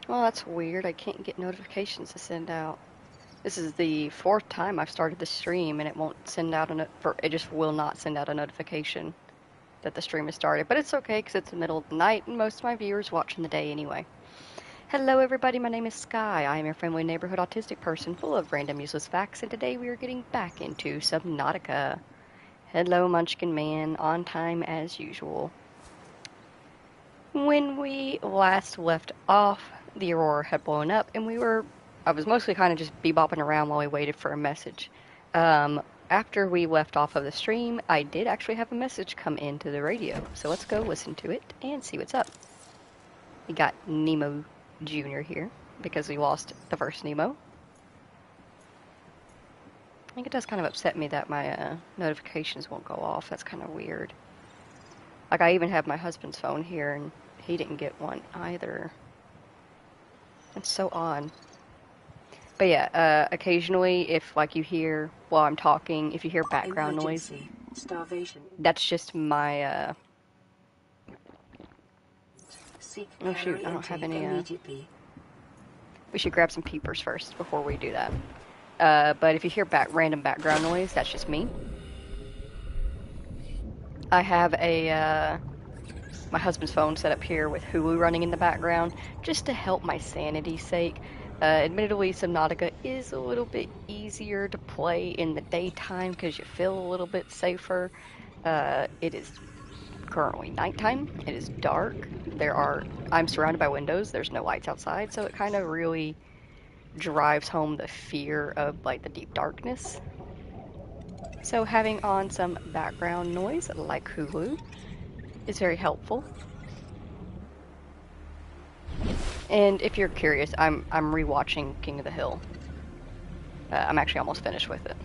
Well, that's weird. I can't get notifications to send out. This is the fourth time I've started the stream and it won't send out it just will not send out a notification that the stream has started. But it's okay because it's the middle of the night and most of my viewers watch in the day anyway. Hello everybody, my name is Sky. I am your friendly neighborhood autistic person full of random useless facts, and today we are getting back into Subnautica. Hello Munchkin Man, on time as usual. When we last left off, the Aurora had blown up, and I was mostly kind of just bebopping around while we waited for a message. After we left off of the stream, I did actually have a message come into the radio, so let's go listen to it and see what's up. We got Nemo Jr. here, because we lost the first Nemo. I think it does kind of upset me that my notifications won't go off. That's kind of weird. Like, I even have my husband's phone here, and he didn't get one either. It's so odd. But yeah, occasionally, if like you hear while I'm talking, if you hear background noise, starvation. that's just my. Oh shoot! I don't have any. We should grab some peepers first before we do that. But if you hear random background noise, that's just me. I have my husband's phone set up here with Hulu running in the background, just to help my sanity's sake. Admittedly, Subnautica is a little bit easier to play in the daytime because you feel a little bit safer. It is currently nighttime. It is dark. I'm surrounded by windows. There's no lights outside, so it kind of really drives home the fear of like the deep darkness. So having on some background noise like Hulu is very helpful. And if you're curious, I'm rewatching King of the Hill. I'm actually almost finished with it.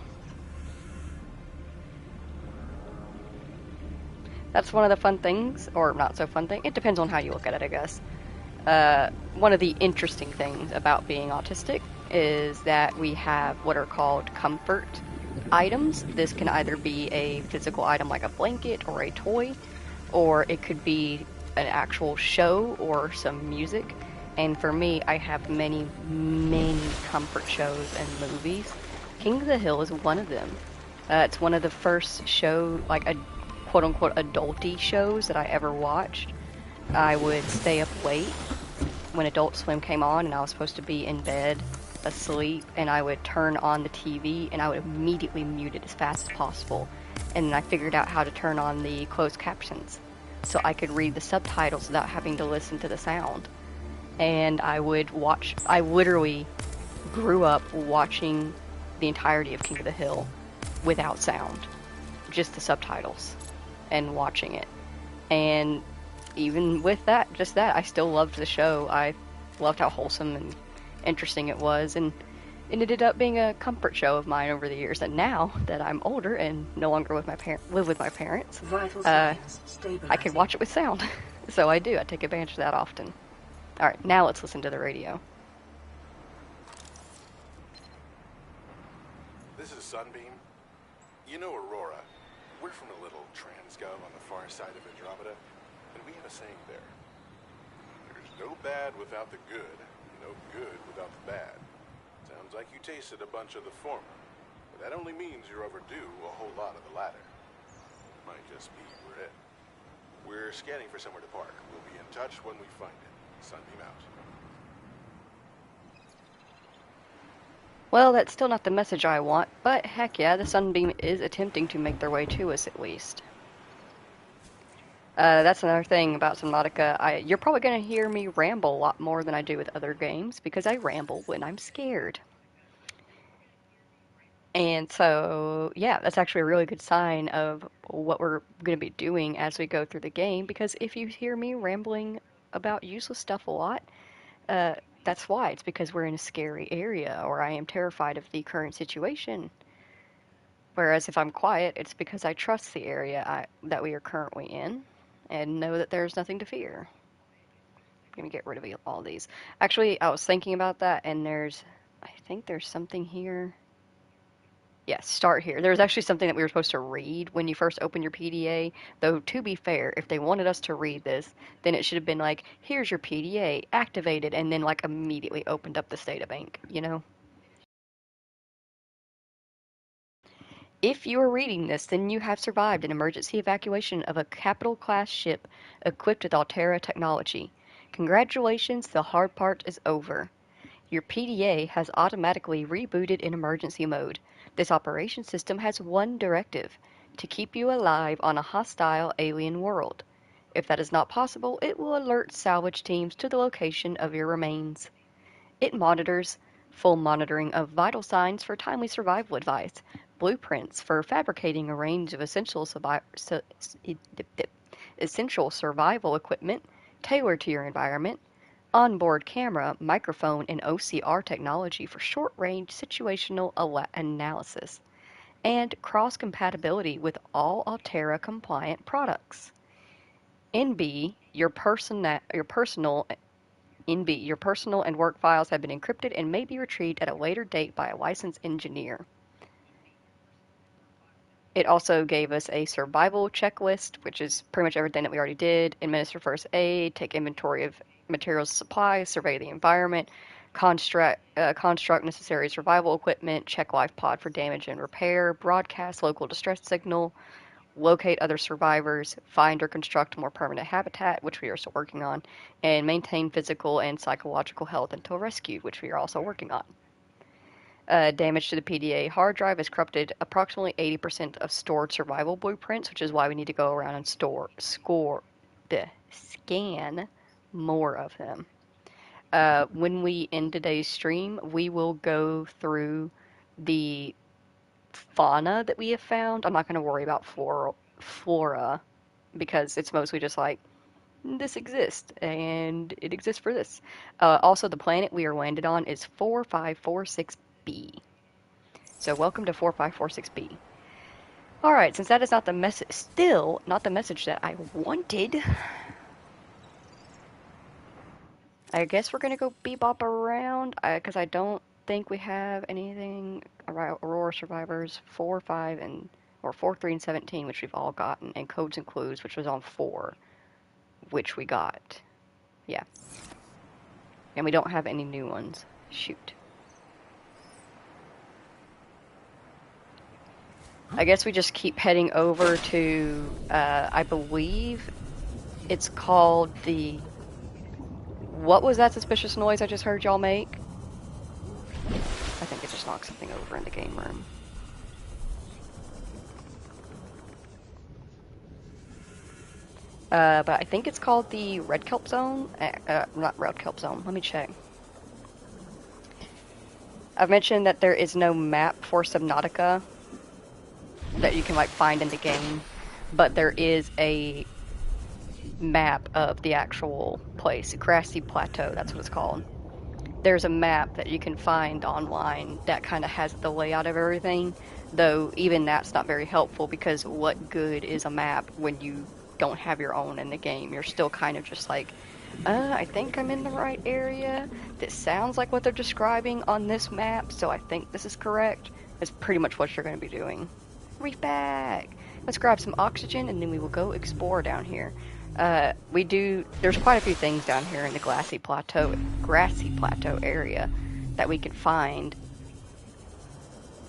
That's one of the fun things, or not so fun thing. It depends on how you look at it, I guess. One of the interesting things about being autistic is that we have what are called comfort items. This can either be a physical item like a blanket or a toy, or it could be an actual show or some music. And for me, I have many, many comfort shows and movies. King of the Hill is one of them. It's one of the first like a quote-unquote adulty shows that I ever watched. I would stay up late when Adult Swim came on and I was supposed to be in bed asleep, and I would turn on the TV and I would immediately mute it as fast as possible. And then I figured out how to turn on the closed captions so I could read the subtitles without having to listen to the sound. And I literally grew up watching the entirety of King of the Hill without sound, just the subtitles, and watching it. And even with that, I still loved the show. I loved how wholesome and interesting it was, and it ended up being a comfort show of mine over the years. And now that I'm older and no longer live with my parents, I can watch it with sound. So I do. I take advantage of that often. Alright, now let's listen to the radio. This is Sunbeam. You know Aurora. We're from a little transgov on the far side of Andromeda, and we have a saying there. There's no bad without the good, no good without the bad. Sounds like you tasted a bunch of the former, but that only means you're overdue a whole lot of the latter. Might just be we're it. We're scanning for somewhere to park. We'll be in touch when we find it. Sunbeam out. Well, that's still not the message I want, but heck yeah, the Sunbeam is attempting to make their way to us at least. That's another thing about Subnautica. You're probably going to hear me ramble a lot more than I do with other games, because I ramble when I'm scared. And so, yeah, that's actually a really good sign of what we're going to be doing as we go through the game, because if you hear me rambling about useless stuff a lot, that's why. It's because we're in a scary area, or I am terrified of the current situation. Whereas if I'm quiet, it's because I trust the area that we are currently in and know that there's nothing to fear. I'm going to get rid of all these. Actually, I was thinking about that, and I think there's something here. Yes, start here. There's actually something that we were supposed to read when you first open your PDA, though to be fair, if they wanted us to read this, then it should have been like, here's your PDA, activated, and then like immediately opened up the data bank, you know? If you are reading this, then you have survived an emergency evacuation of a capital class ship equipped with Altera technology. Congratulations, the hard part is over. Your PDA has automatically rebooted in emergency mode. This operation system has one directive: to keep you alive on a hostile alien world. If that is not possible, it will alert salvage teams to the location of your remains. It monitors full monitoring of vital signs for timely survival advice, blueprints for fabricating a range of essential survival equipment tailored to your environment, onboard camera, microphone, and OCR technology for short-range situational analysis, and cross-compatibility with all Altera-compliant products. NB, your personal your personal and work files have been encrypted and may be retrieved at a later date by a licensed engineer. It also gave us a survival checklist, which is pretty much everything that we already did. Administer first aid, take inventory of materials and supplies, survey the environment, construct necessary survival equipment, check life pod for damage and repair, broadcast local distress signal, locate other survivors, find or construct more permanent habitat, which we are still working on, and maintain physical and psychological health until rescued, which we are also working on. Damage to the PDA hard drive has corrupted approximately 80% of stored survival blueprints, which is why we need to go around and scan more of them. When we end today's stream, we will go through the fauna that we have found. I'm not going to worry about flora because it's mostly just like this exists and it exists for this. Also, the planet we are landed on is 4546b. So welcome to 4546b. Alright, since that is not the message, still not the message that I wanted, I guess we're gonna go bebop around, because I don't think we have anything about Aurora Survivors 4, 5, or 4, 3, and 17, which we've all gotten, and Codes and Clues, which was on 4, which we got. Yeah. And we don't have any new ones. Shoot. I guess we just keep heading over to, I believe it's called the... What was that suspicious noise I just heard y'all make? I think it just knocked something over in the game room. But I think it's called the Red Kelp Zone. Not Red Kelp Zone. Let me check. I've mentioned that there is no map for Subnautica that you can like find in the game, but there is a map of the actual place, Grassy Plateau, that's what it's called. There's a map that you can find online that kind of has the layout of everything, though even that's not very helpful because what good is a map when you don't have your own in the game? You're still kind of just like, I think I'm in the right area. This sounds like what they're describing on this map, so I think this is correct. That's pretty much what you're going to be doing. Reef back! Let's grab some oxygen and then we will go explore down here. There's quite a few things down here in the grassy plateau area that we can find.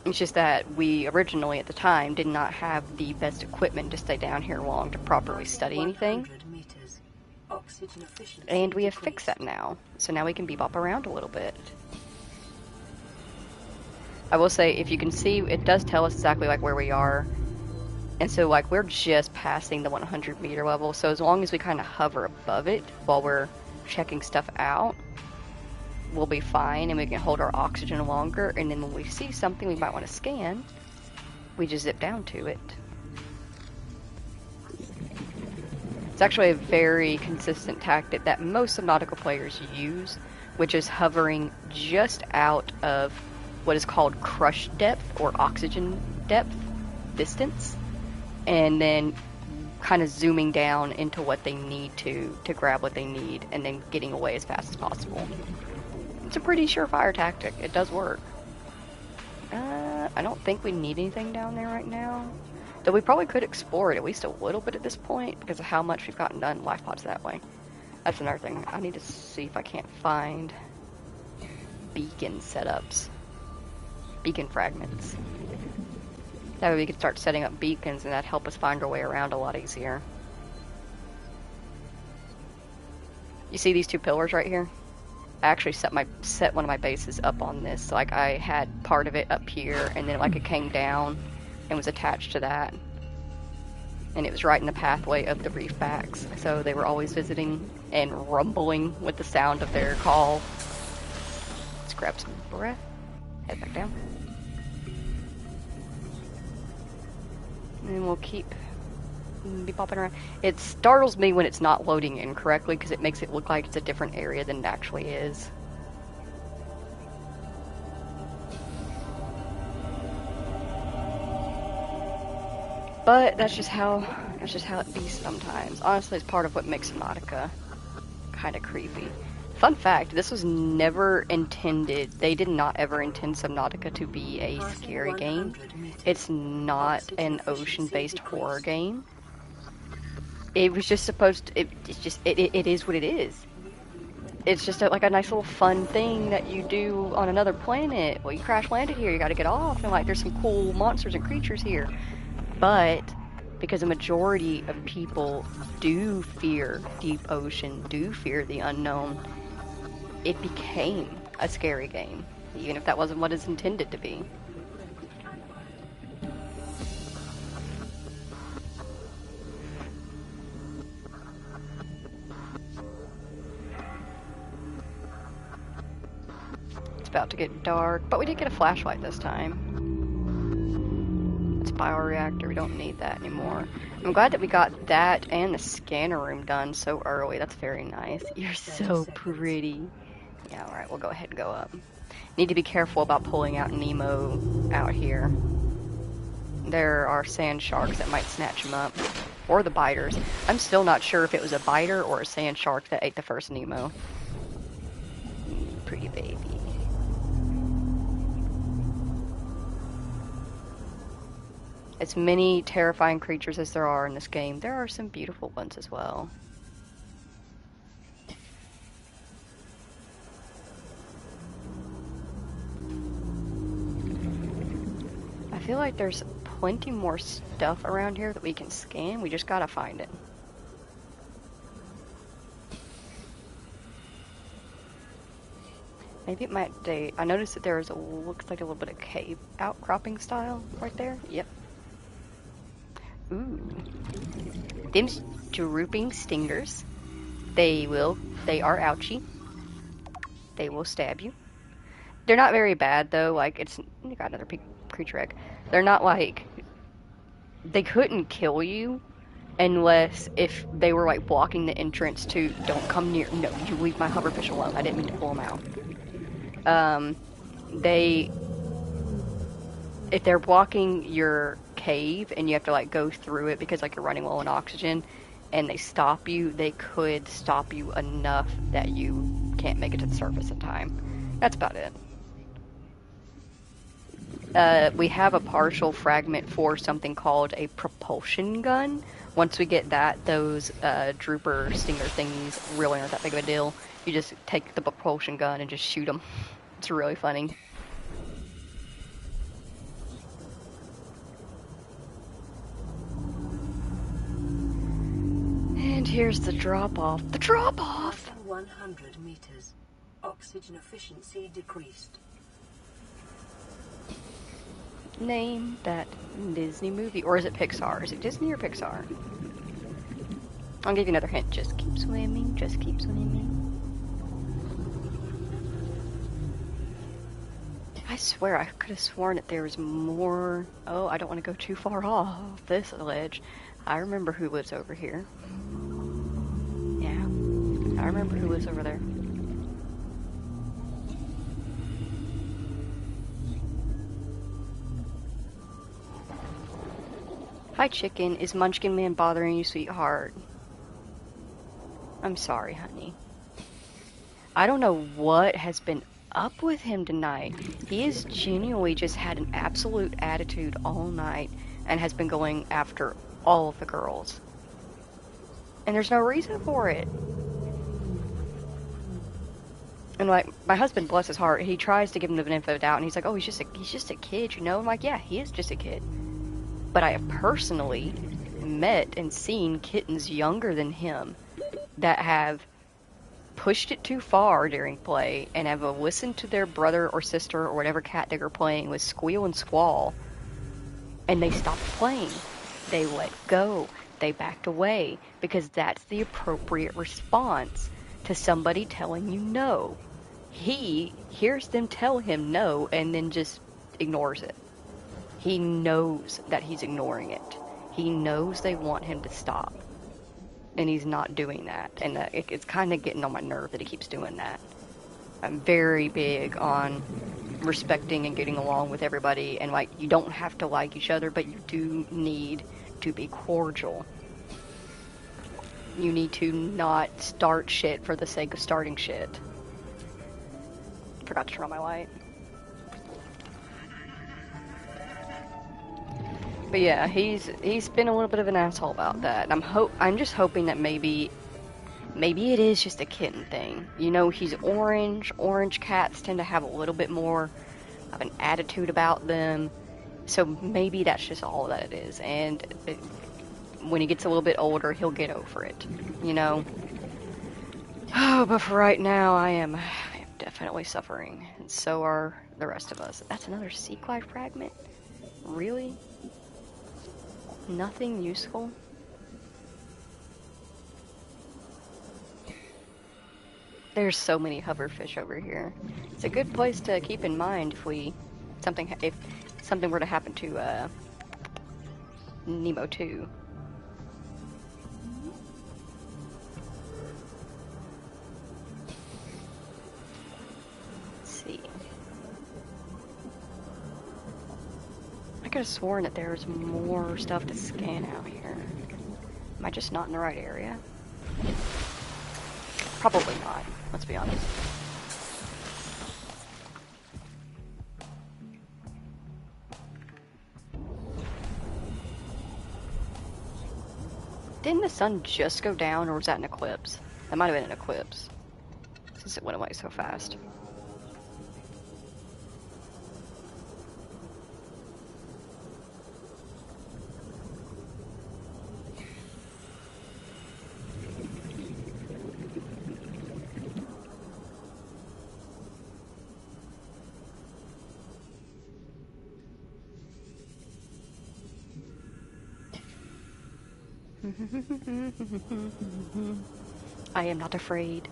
It's just that we originally at the time did not have the best equipment to stay down here long to properly study anything. And we have fixed that now. So now we can bebop around a little bit. I will say, if you can see, it does tell us exactly like where we are. And so like we're just passing the 100 meter level, so as long as we kind of hover above it while we're checking stuff out, we'll be fine and we can hold our oxygen longer, and then when we see something we might want to scan, we just zip down to it. It's actually a very consistent tactic that most Subnautica players use, which is hovering just out of what is called crush depth or oxygen depth distance, and then kind of zooming down into what they need to grab what they need, and then getting away as fast as possible. It's a pretty surefire tactic. It does work. I don't think we need anything down there right now. Though we probably could explore it at least a little bit at this point because of how much we've gotten done in life pods that way. That's another thing. I need to see if I can't find beacon setups. Beacon fragments. That way we could start setting up beacons and that'd help us find our way around a lot easier. You see these two pillars right here? I actually set one of my bases up on this. So, like, I had part of it up here, and then like it came down and was attached to that. And it was right in the pathway of the reef backs. So they were always visiting and rumbling with the sound of their call. Let's grab some breath. Head back down. And we'll be popping around. It startles me when it's not loading incorrectly because it makes it look like it's a different area than it actually is. But that's just how it be sometimes. Honestly, it's part of what makes Subnautica kind of creepy. Fun fact, this was never intended, they did not ever intend Subnautica to be a scary game. It's not an ocean-based horror game. It was just supposed to, it is what it is. It's just like a nice little fun thing that you do on another planet. Well, you crash landed here, you gotta get off, and like there's some cool monsters and creatures here. But because a majority of people do fear deep ocean, do fear the unknown, it became a scary game, even if that wasn't what it's intended to be. It's about to get dark, but we did get a flashlight this time. It's a bioreactor, we don't need that anymore. I'm glad that we got that and the scanner room done so early. That's very nice. You're so pretty. Yeah, alright, we'll go ahead and go up. Need to be careful about pulling out Nemo out here. There are sand sharks that might snatch him up. Or the biters. I'm still not sure if it was a biter or a sand shark that ate the first Nemo. Pretty baby. As many terrifying creatures as there are in this game, there are some beautiful ones as well. I feel like there's plenty more stuff around here that we can scan. We just gotta find it. Maybe it might be. I noticed that there is looks like a little bit of cave outcropping style right there. Yep. Ooh. Them's drooping stingers. They are ouchy. They will stab you. They're not very bad though, like you got another creature egg. They're not like, they couldn't kill you unless if they were like blocking the entrance to, don't come near, no, you leave my hoverfish alone, I didn't mean to pull them out. If they're blocking your cave and you have to like go through it because like you're running low on oxygen and they stop you, they could stop you enough that you can't make it to the surface in time. That's about it. We have a partial fragment for something called a propulsion gun. Once we get that, those drooper stinger thingies really aren't that big of a deal. You just take the propulsion gun and just shoot them. It's really funny. And here's the drop-off. The drop-off! 100 meters. Oxygen efficiency decreased. Name that Disney movie. Or is it Pixar? Is it Disney or Pixar? I'll give you another hint. Just keep swimming. Just keep swimming. I swear I could have sworn that there was more. Oh, I don't want to go too far off this ledge. I remember who lives over here. Yeah. I remember who lives over there. Hi, chicken. Is Munchkin Man bothering you, sweetheart? I'm sorry, honey. I don't know what has been up with him tonight? He has genuinely just had an absolute attitude all night and has been going after all of the girls. And there's no reason for it. And like my husband, bless his heart, he tries to give him the benefit of the doubt, and he's like, "Oh, he's just a kid, you know." I'm like, "Yeah, he is just a kid." But I have personally met and seen kittens younger than him that have pushed it too far during play and have listened to their brother or sister or whatever cat they were playing with squeal and squall, and they stopped playing. They let go. They backed away because that's the appropriate response to somebody telling you no. He hears them tell him no and then just ignores it. He knows that he's ignoring it. He knows they want him to stop. And he's not doing that. And it's kind of getting on my nerve that he keeps doing that. I'm very big on respecting and getting along with everybody. And, like, you don't have to like each other, but you do need to be cordial. You need to not start shit for the sake of starting shit. Forgot to turn on my light. But yeah, he's been a little bit of an asshole about that. I'm just hoping that maybe it is just a kitten thing. You know, he's orange. Orange cats tend to have a little bit more of an attitude about them. So maybe that's just all that it is. And when he gets a little bit older, he'll get over it. You know? Oh, but for right now, I am definitely suffering. And so are the rest of us. That's another sea glide fragment? Really? Nothing useful? There's so many hoverfish over here. It's a good place to keep in mind if something were to happen to Nemo 2. Let's see. I could have sworn that there's more stuff to scan out here. Am I just not in the right area? Probably not, let's be honest. Didn't the sun just go down, or was that an eclipse? That might have been an eclipse, since it went away so fast. I am not afraid.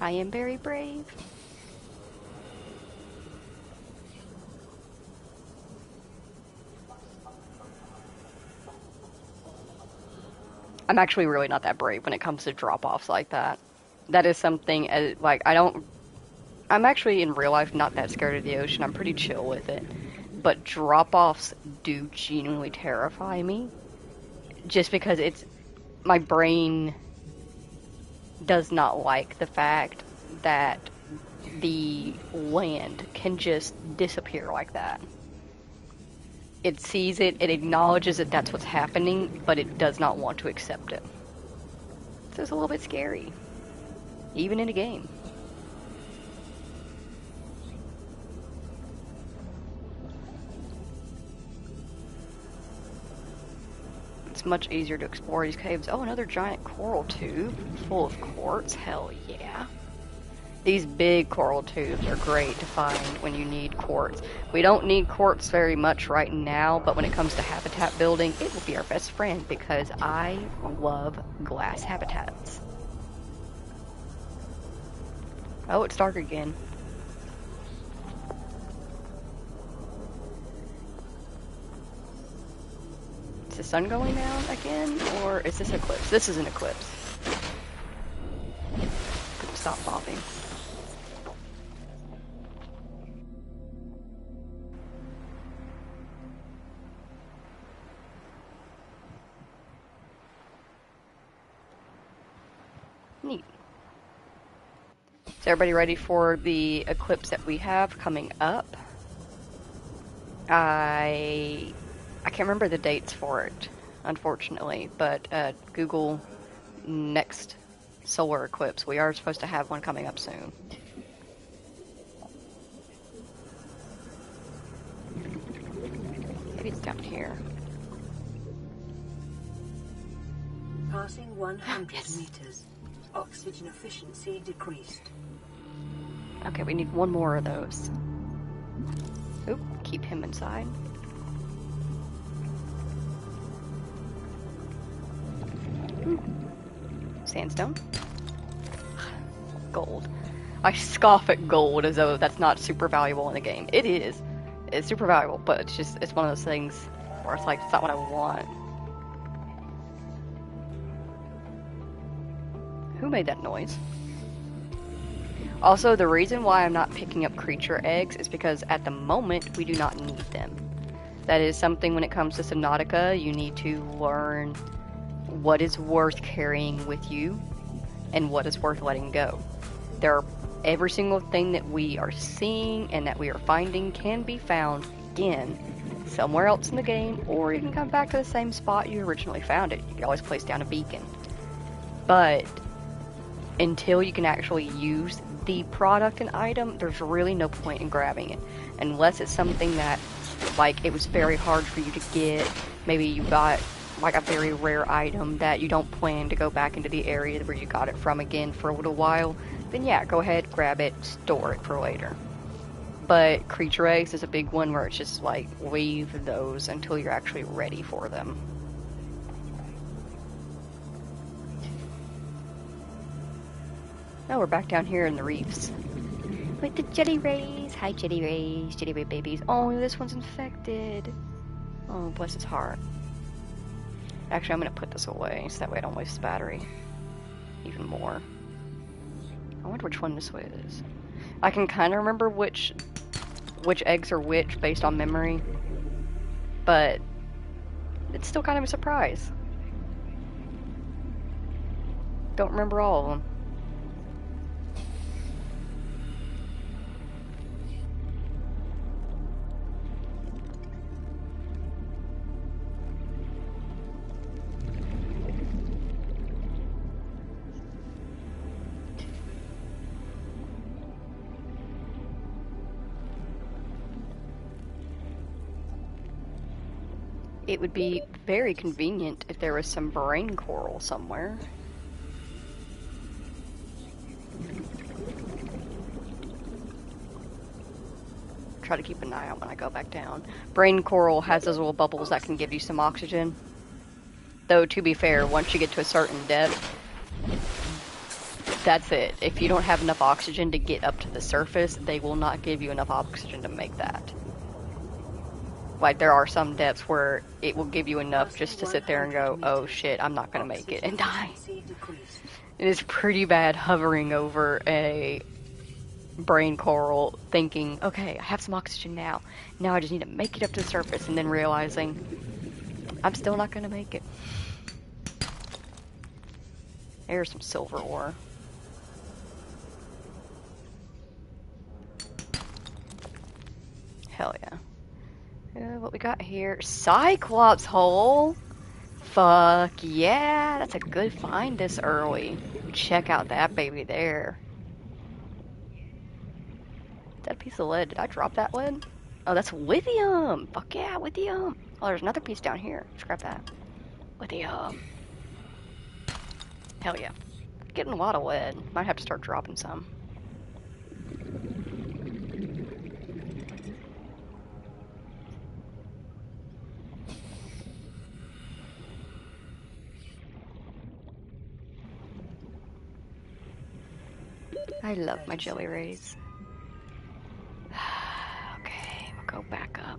I am very brave. I'm actually really not that brave when it comes to drop-offs like that. That is something, I'm actually in real life not that scared of the ocean. I'm pretty chill with it. But drop-offs do genuinely terrify me. Just because my brain does not like the fact that the land can just disappear like that. It sees it acknowledges that that's what's happening, but it does not want to accept it. So it's a little bit scary, even in a game. It's much easier to explore these caves. Oh, another giant coral tube full of quartz. Hell yeah. These big coral tubes are great to find when you need quartz. We don't need quartz very much right now, but when it comes to habitat building, it will be our best friend because I love glass habitats. Oh, it's dark again. Is the sun going down again, or is this eclipse? This is an eclipse. Stop bobbing. Neat. Is everybody ready for the eclipse that we have coming up? I can't remember the dates for it, unfortunately, but Google next solar eclipse. We are supposed to have one coming up soon. Maybe it's down here. Passing 100 Yes. meters. Oxygen efficiency decreased. Okay, we need one more of those. Oop, keep him inside. Sandstone. Gold. I scoff at gold as though that's not super valuable in the game. It is. It's super valuable, but it's one of those things where it's like, it's not what I want. Who made that noise? Also, the reason why I'm not picking up creature eggs is because at the moment we do not need them. That is something when it comes to Subnautica, you need to learn what is worth carrying with you and what is worth letting go. Every single thing that we are seeing and that we are finding can be found again somewhere else in the game, or you can come back to the same spot you originally found it. You can always place down a beacon. But until you can actually use the product and item, there's really no point in grabbing it. Unless it's something that, like, it was very hard for you to get. Maybe you got, like, a very rare item that you don't plan to go back into the area where you got it from again for a little while. Then yeah, go ahead, grab it, store it for later. But creature eggs is a big one where it's just like, leave those until you're actually ready for them. Oh, we're back down here in the reefs. With the jelly rays. Hi, jelly rays. Jelly ray babies. Oh, this one's infected. Oh, bless his heart. Actually, I'm going to put this away so that way I don't waste his battery even more. I wonder which one this way is. I can kind of remember which eggs are which based on memory, but it's still kind of a surprise. Don't remember all of them. It would be very convenient if there was some brain coral somewhere. Try to keep an eye out when I go back down. Brain coral has those little bubbles that can give you some oxygen. Though, to be fair, once you get to a certain depth, that's it. If you don't have enough oxygen to get up to the surface, they will not give you enough oxygen to make that. Like, there are some depths where it will give you enough just to sit there and go, oh shit, I'm not gonna make it, and die. It is pretty bad hovering over a brain coral thinking, okay, I have some oxygen now. Now I just need to make it up to the surface, and then realizing, I'm still not gonna make it. There's some silver ore. Hell yeah. What we got here? Cyclops hole! Fuck yeah! That's a good find this early. Check out that baby there. Is that a piece of lead? Did I drop that lead? Oh, that's lithium! Fuck yeah, lithium! Oh, there's another piece down here. Scrap that. Lithium. Hell yeah. Getting a lot of lead. Might have to start dropping some. I love my jelly rays. Okay, we'll go back up.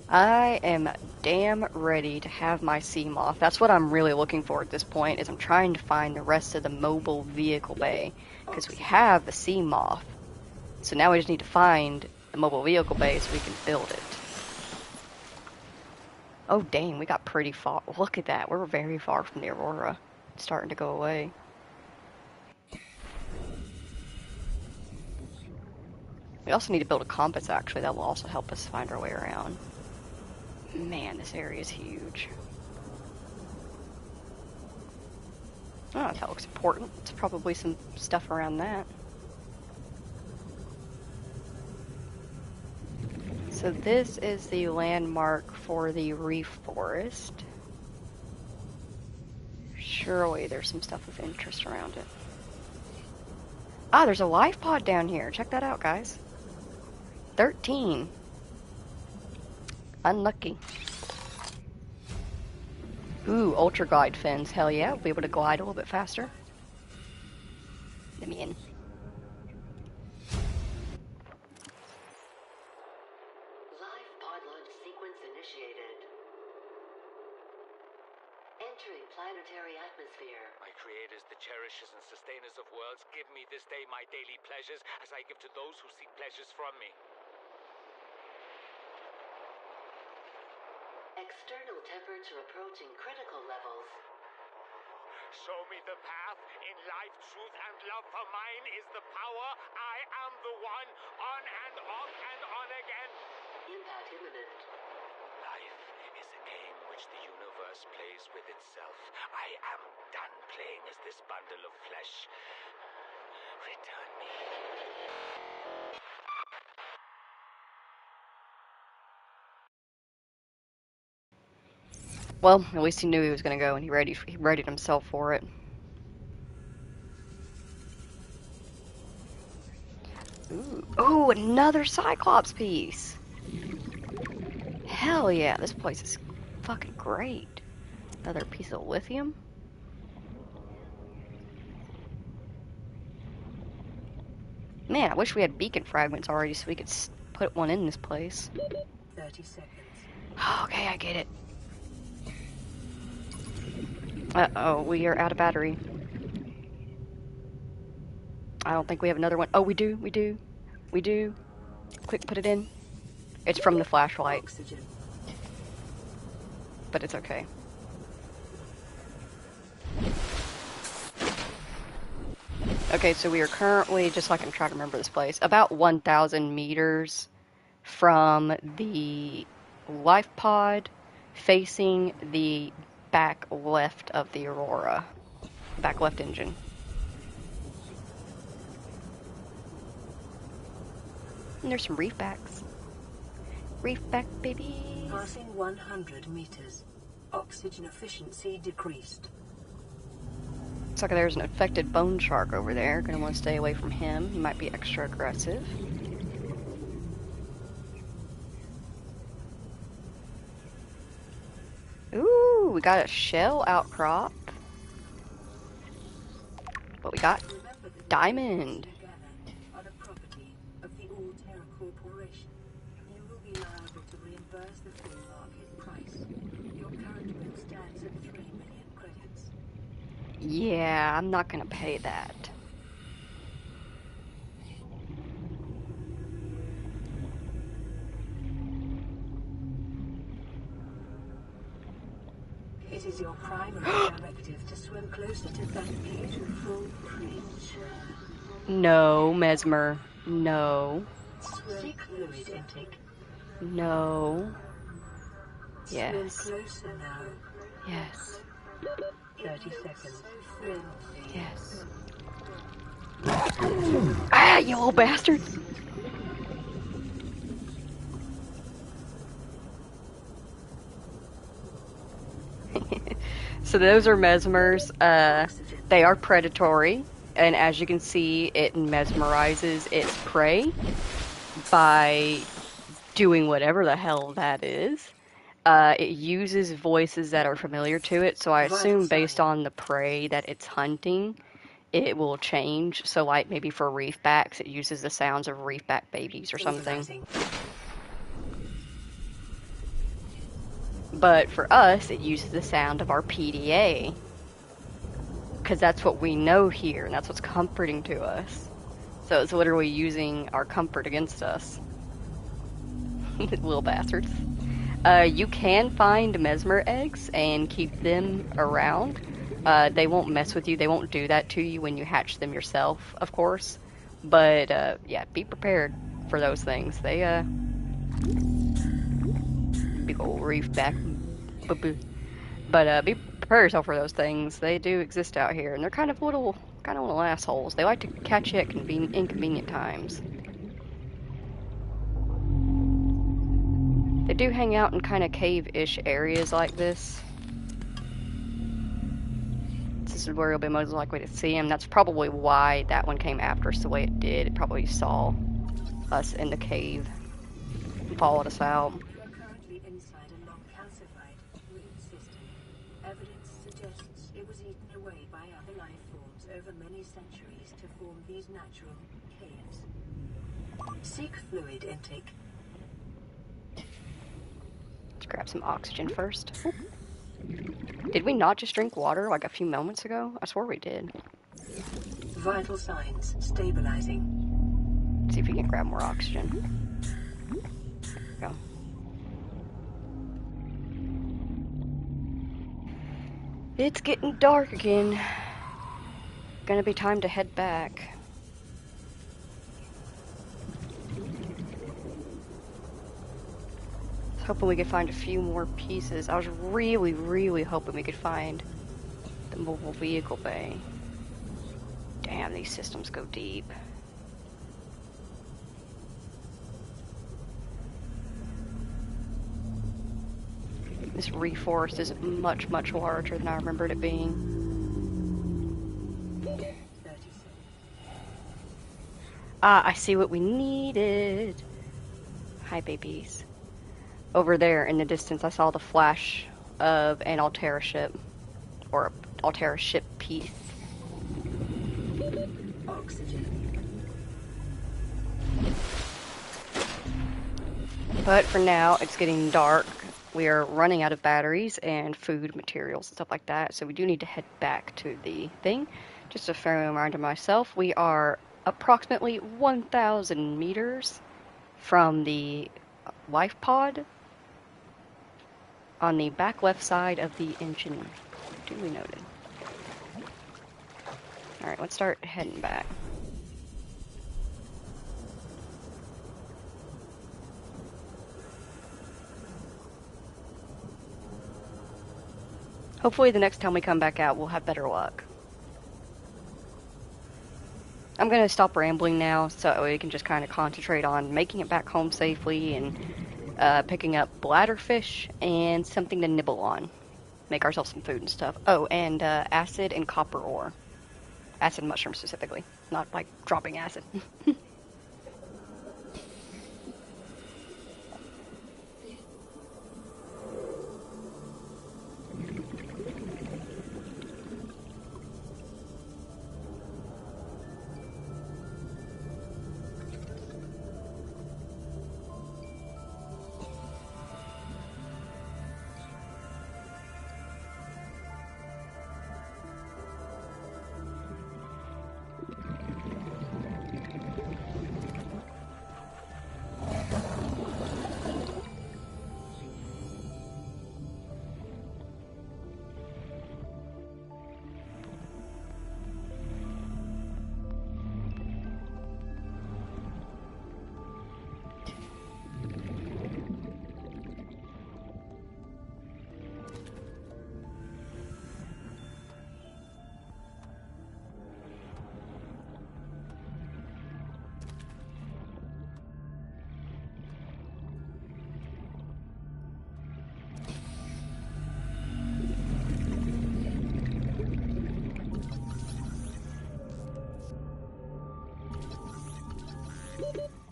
I am damn ready to have my sea moth. That's what I'm really looking for at this point, is I'm trying to find the rest of the mobile vehicle bay. Because we have the sea moth. So now we just need to find the mobile vehicle bay so we can build it. Oh dang, we got pretty far. Look at that, we're very far from the Aurora. starting to go away. We also need to build a compass, actually. That will also help us find our way around. Man, this area is huge. Oh, that looks important. It's probably some stuff around that. So this is the landmark for the reef forest. Surely there's some stuff of interest around it. Ah, there's a life pod down here. Check that out, guys. 13. Unlucky. Ooh, ultra glide fins. Hell yeah, we'll be able to glide a little bit faster. Let me in. Live pod launch sequence initiated. Entering planetary atmosphere. My creators, the cherishers and sustainers of worlds, give me this day my daily pleasures as I give to those who seek pleasures from me. External temperature approaching critical levels. Show me the path. In life, truth, and love for mine is the power. I am the one. On and off and on again. Impact imminent. Life is a game which the universe plays with itself. I am done playing as this bundle of flesh. Return me. Well, at least he knew he was going to go, and he readied himself for it. Ooh, another Cyclops piece! Hell yeah, this place is fucking great. Another piece of lithium. Man, I wish we had beacon fragments already so we could put one in this place. 30 seconds. Okay, I get it. Uh-oh, we are out of battery. I don't think we have another one. Oh, we do. Quick, put it in. It's from the flashlight. Oxygen. But it's okay. Okay, so we are currently, just so I can try to remember this place, about 1,000 meters from the life pod facing the back left of the Aurora. Back left engine. And there's some reef backs. Reef back, baby. Passing 100 meters. Oxygen efficiency decreased. Looks like there's an infected bone shark over there. Gonna want to stay away from him. He might be extra aggressive. Ooh, we got a shell outcrop. What we got? Diamond. Are the property of the All-Terra Corporation. You will be liable to reimburse the full market price. Your current bill stands at 3 million credits. Yeah, I'm not gonna pay that. It is your primary directive to swim closer to that beautiful creature. No, Mesmer. No. Swim fluid intake. No. Swim Yes. closer now. Yes. 30 seconds. Swim. Yes. Ah, you little bastard! So those are mesmers. They are predatory, and as you can see, it mesmerizes its prey by doing whatever the hell that is. It uses voices that are familiar to it, so I assume based on the prey that it's hunting, it will change. So like maybe for reefbacks, it uses the sounds of reefback babies or something. Authorizing. But for us, it uses the sound of our PDA. Because that's what we know here, and that's what's comforting to us. So it's literally using our comfort against us. Little bastards. You can find mesmer eggs and keep them around. They won't mess with you. They won't do that to you when you hatch them yourself, of course. But yeah, be prepared for those things. They big old reef back, but be prepared yourself for those things. They do exist out here, and they're kind of little assholes. They like to catch you at inconvenient times. They do hang out in kind of cave-ish areas like this. This is where you'll be most likely to see them. That's probably why that one came after us the way it did. It probably saw us in the cave and followed us out. You are currently inside a long calcified root system. Evidence suggests it was eaten away by other life forms over many centuries to form these natural caves. Seek fluid intake. Let's grab some oxygen first. Oop. Did we not just drink water like a few moments ago? I swore we did. Vital signs stabilizing. Let's see if we can grab more oxygen. Go. It's getting dark again. Gonna be time to head back. Hoping we could find a few more pieces. I was really hoping we could find the mobile vehicle bay. Damn, these systems go deep. This reforest is much larger than I remembered it being. Ah, I see what we needed. Hi, babies. Over there in the distance, I saw the flash of an Altera ship, or Altera ship piece. Oxygen. But for now, it's getting dark. We are running out of batteries and food materials and stuff like that, so we do need to head back to the thing. Just a friendly reminder to myself, we are approximately 1,000 meters from the life pod on the back left side of the engine. Duly noted. Alright, let's start heading back. Hopefully the next time we come back out, we'll have better luck. I'm going to stop rambling now so we can just kind of concentrate on making it back home safely and picking up bladderfish and something to nibble on. Make ourselves some food and stuff. Oh, and acid and copper ore. Acid mushroom specifically. Not like dropping acid.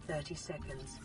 30 seconds.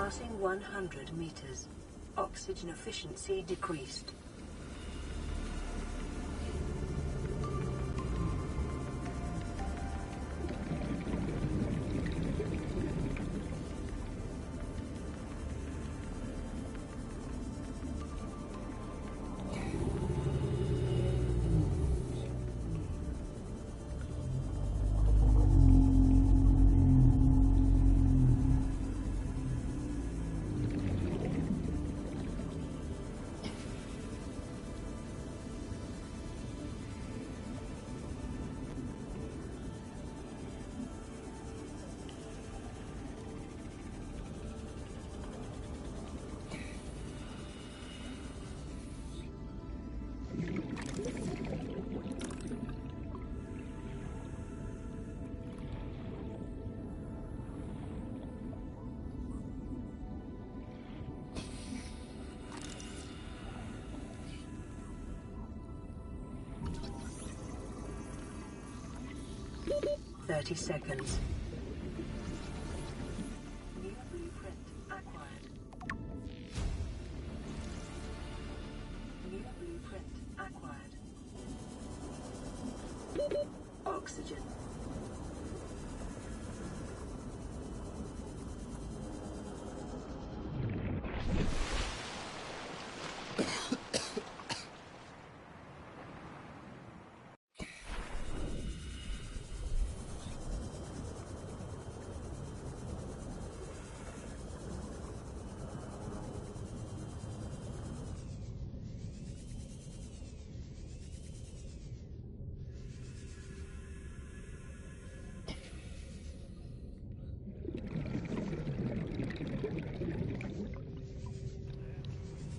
Passing 100 meters. Oxygen efficiency decreased. 30 seconds. New blueprint acquired. New blueprint acquired. Oxygen.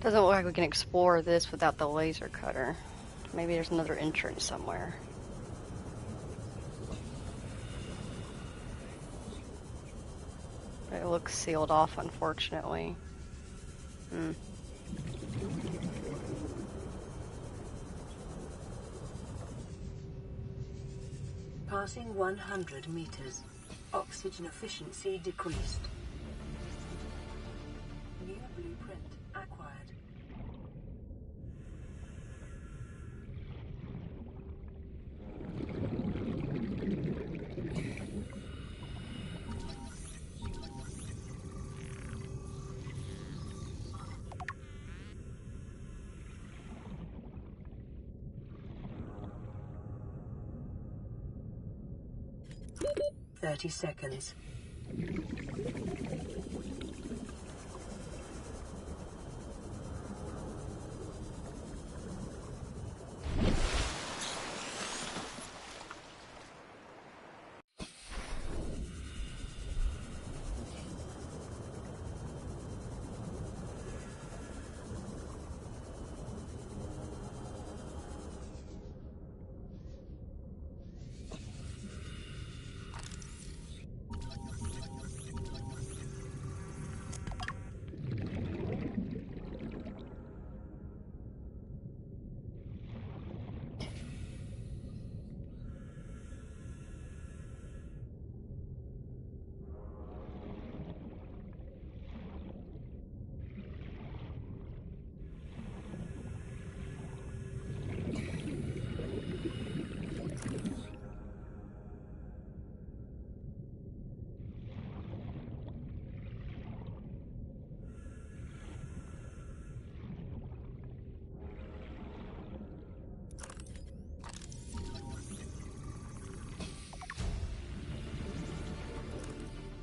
Doesn't look like we can explore this without the laser cutter. Maybe there's another entrance somewhere. But it looks sealed off, unfortunately. Passing 100 meters. Oxygen efficiency decreased. New blueprint acquired. Thirty seconds.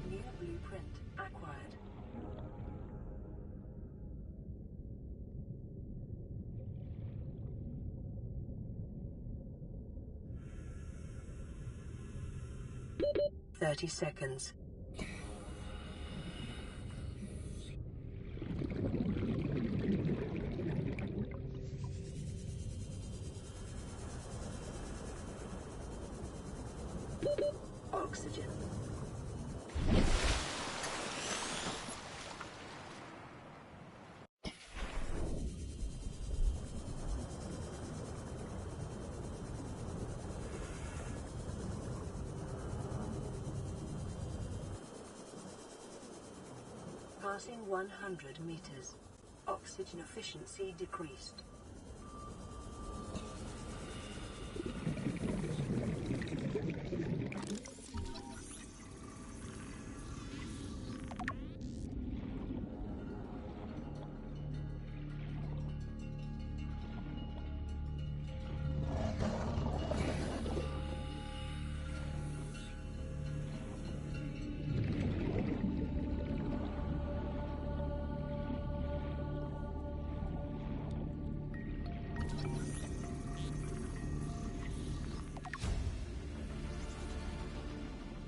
New blueprint acquired. Thirty seconds. Oxygen. Passing 100 meters. Oxygen efficiency decreased.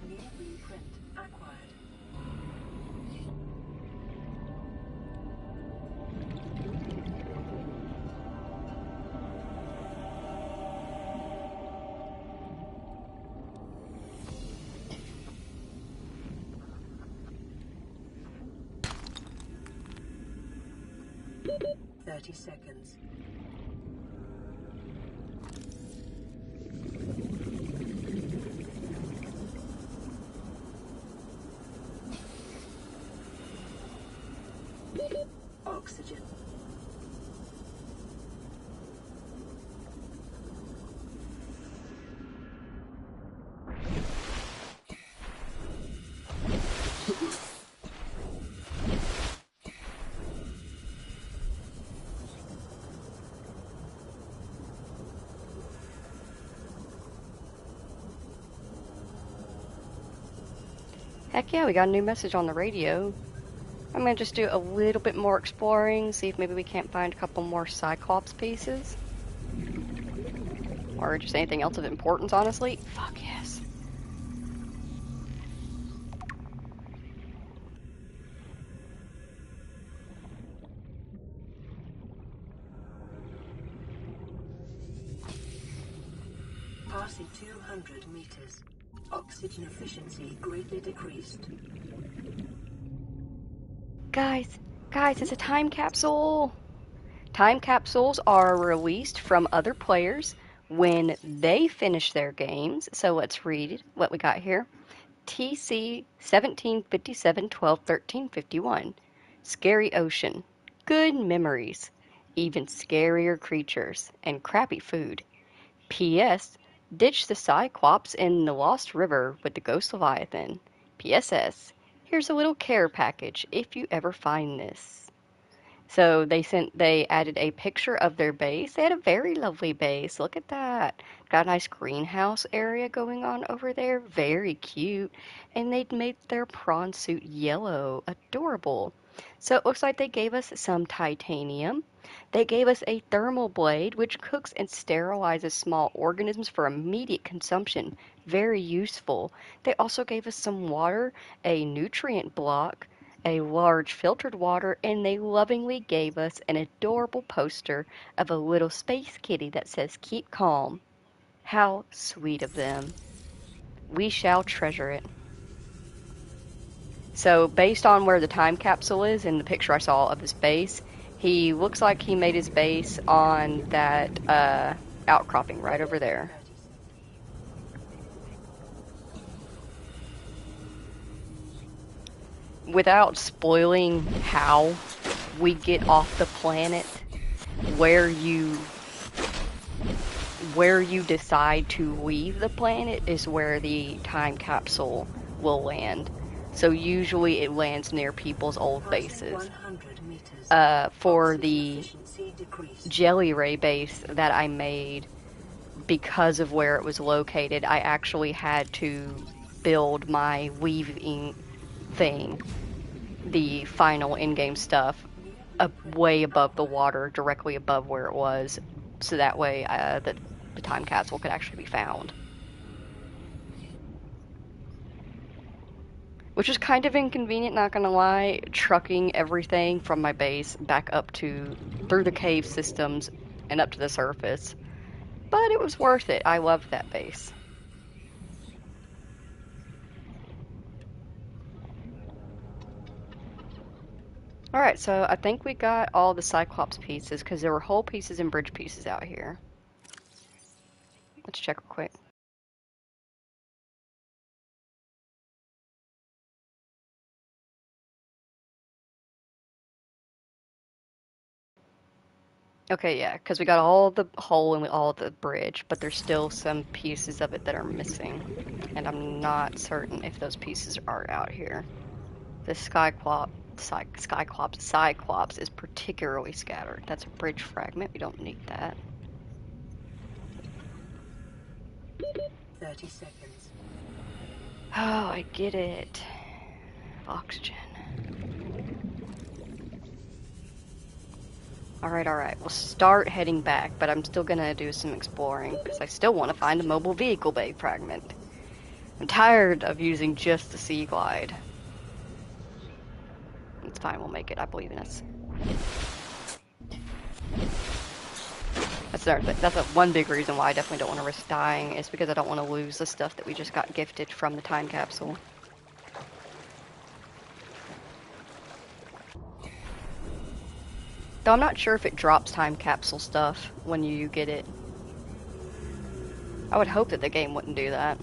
New blueprint acquired. Thirty seconds. oxygen. Heck yeah, we got a new message on the radio. I'm gonna just do a little bit more exploring, see if maybe we can't find a couple more Cyclops pieces. Or just anything else of importance, honestly. Fuck yes. Passing 200 meters. Oxygen efficiency greatly decreased. Guys, it's a time capsule! Time capsules are released from other players when they finish their games. So let's read what we got here. TC 1757 12 13 51. Scary ocean. Good memories. Even scarier creatures. And crappy food. P.S. Ditch the Cyclops in the Lost River with the Ghost Leviathan. P.S.S. Here's a little care package if you ever find this. So they added a picture of their base. They had a very lovely base. Look at that. Got a nice greenhouse area going on over there. Very cute. And they'd made their prawn suit yellow. Adorable. So it looks like they gave us some titanium. They gave us a thermal blade, which cooks and sterilizes small organisms for immediate consumption. Very useful. They also gave us some water, a nutrient block, a large filtered water, and they lovingly gave us an adorable poster of a little space kitty that says, "Keep calm." How sweet of them. We shall treasure it. So, based on where the time capsule is in the picture I saw of his base, he looks like he made his base on that outcropping right over there. Without spoiling how we get off the planet, where you decide to leave the planet is where the time capsule will land. So usually it lands near people's old bases. For the Jelly Ray base that I made, because of where it was located, I actually had to build my weaving thing, the final in-game stuff, way above the water, directly above where it was, so that way the time capsule could actually be found. Which is kind of inconvenient, not gonna lie, trucking everything from my base back up through the cave systems and up to the surface. But it was worth it. I loved that base. Alright, so I think we got all the Cyclops pieces, because there were whole pieces and bridge pieces out here. Let's check real quick. Okay, yeah, because we got all the hull and all the bridge, but there's still some pieces of it that are missing. And I'm not certain if those pieces are out here. The Cyclops is particularly scattered. That's a bridge fragment. We don't need that. 30 seconds. Oh, I get it. Oxygen. Alright. We'll start heading back, but I'm still gonna do some exploring, because I still want to find a mobile vehicle bay fragment. I'm tired of using just the Sea Glide. It's fine, we'll make it. I believe in us. That's one big reason why I definitely don't want to risk dying, is because I don't want to lose the stuff that we just got gifted from the time capsule. Though I'm not sure if it drops time capsule stuff when you get it. I would hope that the game wouldn't do that.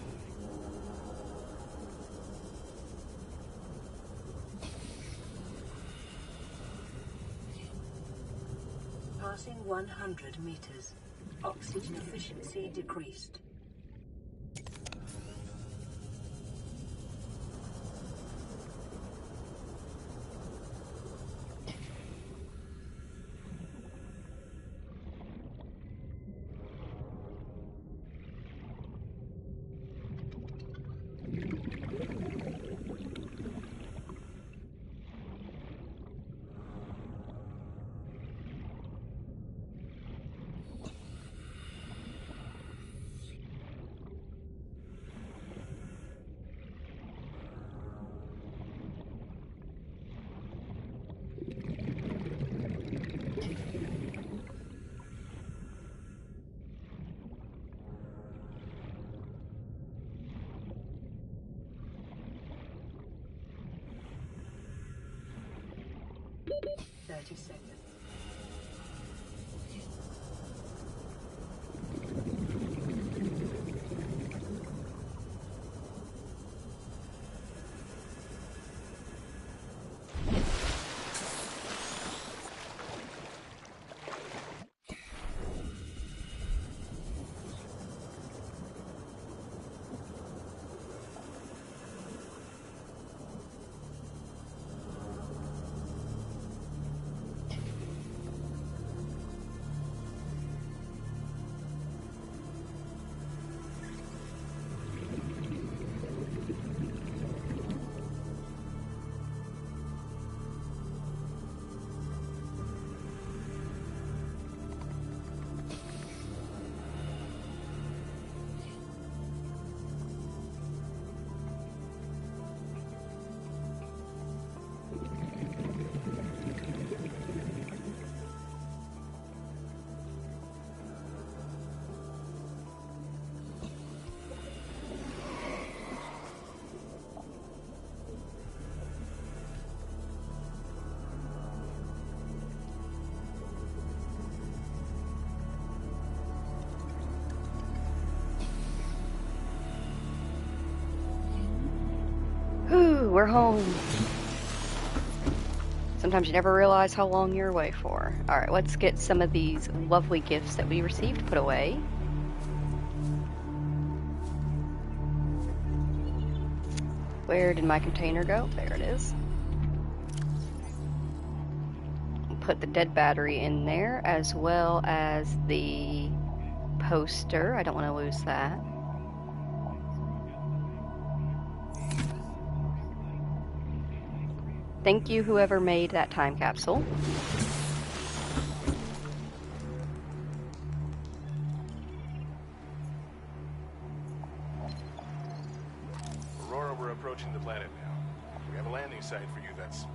Passing 100 meters. Oxygen efficiency decreased. Seconds. Whew, we're home. Sometimes you never realize how long you're away for. Alright, let's get some of these lovely gifts that we received put away. Where did my container go? There it is. Put the dead battery in there, as well as the poster. I don't want to lose that. Thank you, whoever made that time capsule. Aurora, we're approaching the planet now. We have a landing site for you that's...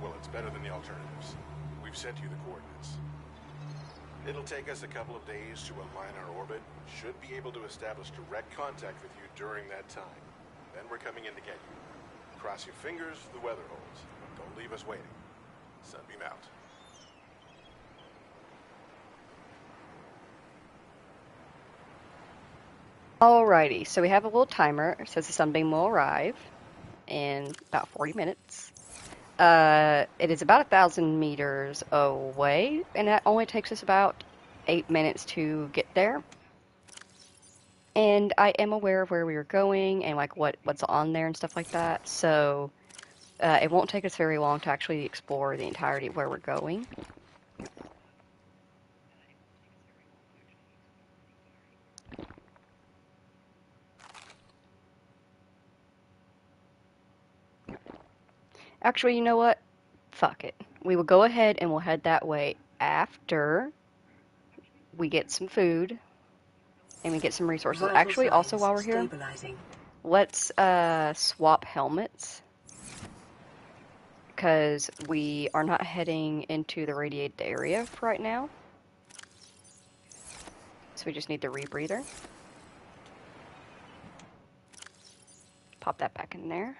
well, it's better than the alternatives. We've sent you the coordinates. It'll take us a couple of days to align our orbit. Should be able to establish direct contact with you during that time. Then we're coming in to get you. Cross your fingers for the weather holds. Don't leave us waiting. Sunbeam out. Alrighty, so we have a little timer. It says the Sunbeam will arrive in about 40 minutes. It is about 1,000 meters away, and that only takes us about 8 minutes to get there. And I am aware of where we are going and like what's on there and stuff like that, so it won't take us very long to actually explore the entirety of where we're going. Actually, you know what? Fuck it. We will go ahead and we'll head that way after we get some food and we get some resources. Vital Actually, also signs while we're here, stabilizing. let's swap helmets, because we are not heading into the radiated area right now. So we just need the rebreather. Pop that back in there.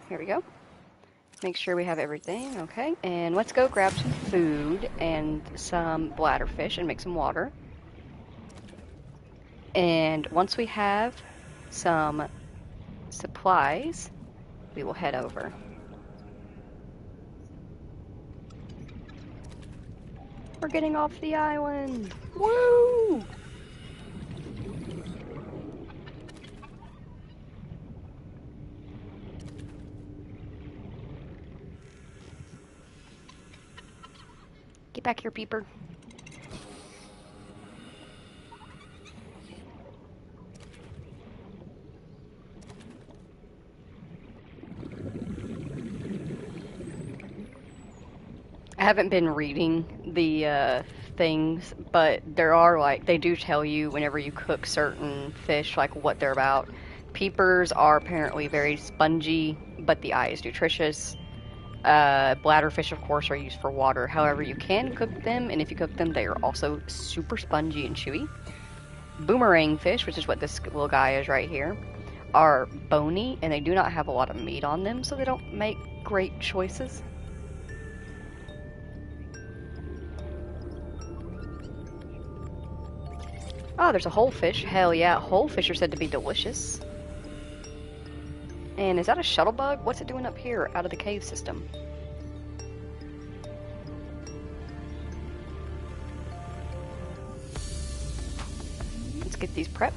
Here we go. Make sure we have everything, okay. And let's go grab some food and some bladderfish and make some water. And once we have some supplies, we will head over. We're getting off the island. Woo! Get back here, peeper. I haven't been reading the things, but there are like they do tell you whenever you cook certain fish like what they're about. Peepers are apparently very spongy, but the eye is nutritious. Bladderfish, of course, are used for water. However, you can cook them, and if you cook them, they are also super spongy and chewy. Boomerang fish, which is what this little guy is right here, are bony, and they do not have a lot of meat on them, so they don't make great choices. Oh, there's a whole fish. Hell yeah, whole fish are said to be delicious. And is that a shuttle bug? What's it doing up here out of the cave system? Let's get these prepped.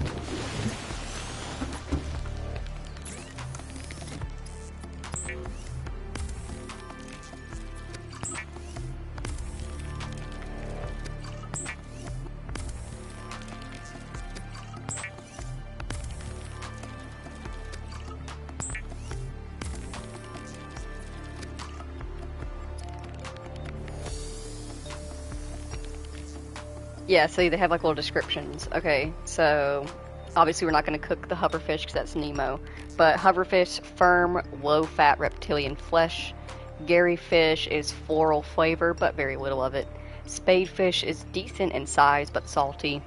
Yeah, see, they have like little descriptions. Okay, so obviously we're not going to cook the hoverfish because that's Nemo. But hoverfish, firm, low-fat reptilian flesh. Garyfish is floral flavor, but very little of it. Spadefish is decent in size, but salty.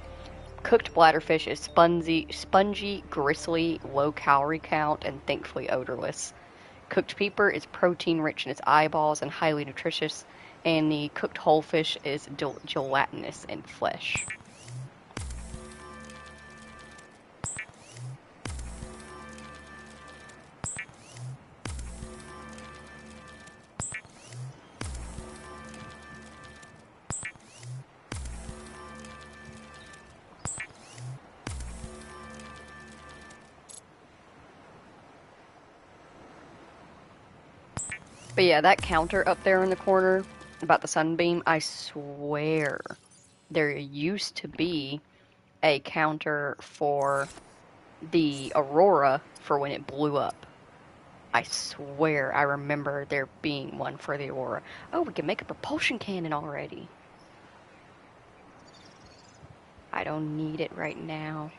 Cooked bladderfish is spongy, gristly, low calorie count, and thankfully odorless. Cooked peeper is protein rich in its eyeballs and highly nutritious, and the cooked whole fish is gelatinous in flesh. But yeah, that counter up there in the corner about the sunbeam, I swear there used to be a counter for the Aurora for when it blew up. I swear I remember there being one for the Aurora. Oh, we can make a propulsion cannon already. I don't need it right now.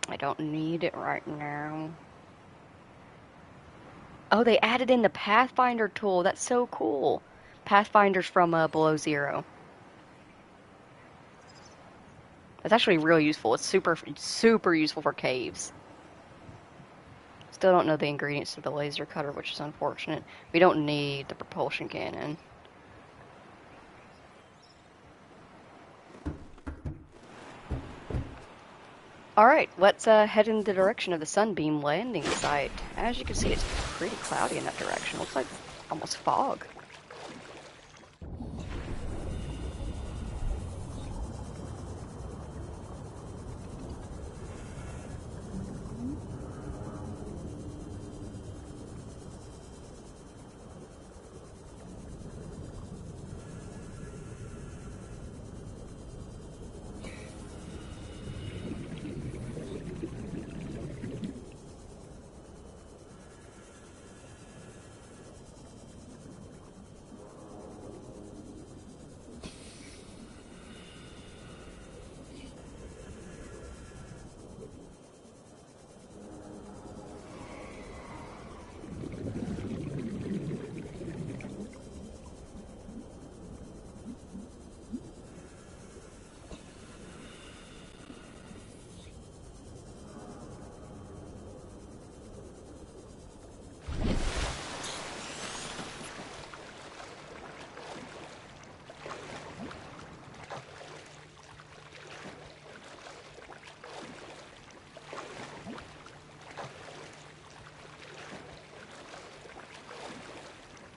I don't need it right now. Oh, they added in the Pathfinder tool. That's so cool. Pathfinder's from Below Zero. That's actually really useful. It's super useful for caves. Still don't know the ingredients to the laser cutter, which is unfortunate. We don't need the propulsion cannon. Alright, let's head in the direction of the Sunbeam landing site. As you can see, it's pretty cloudy in that direction. Looks like almost fog.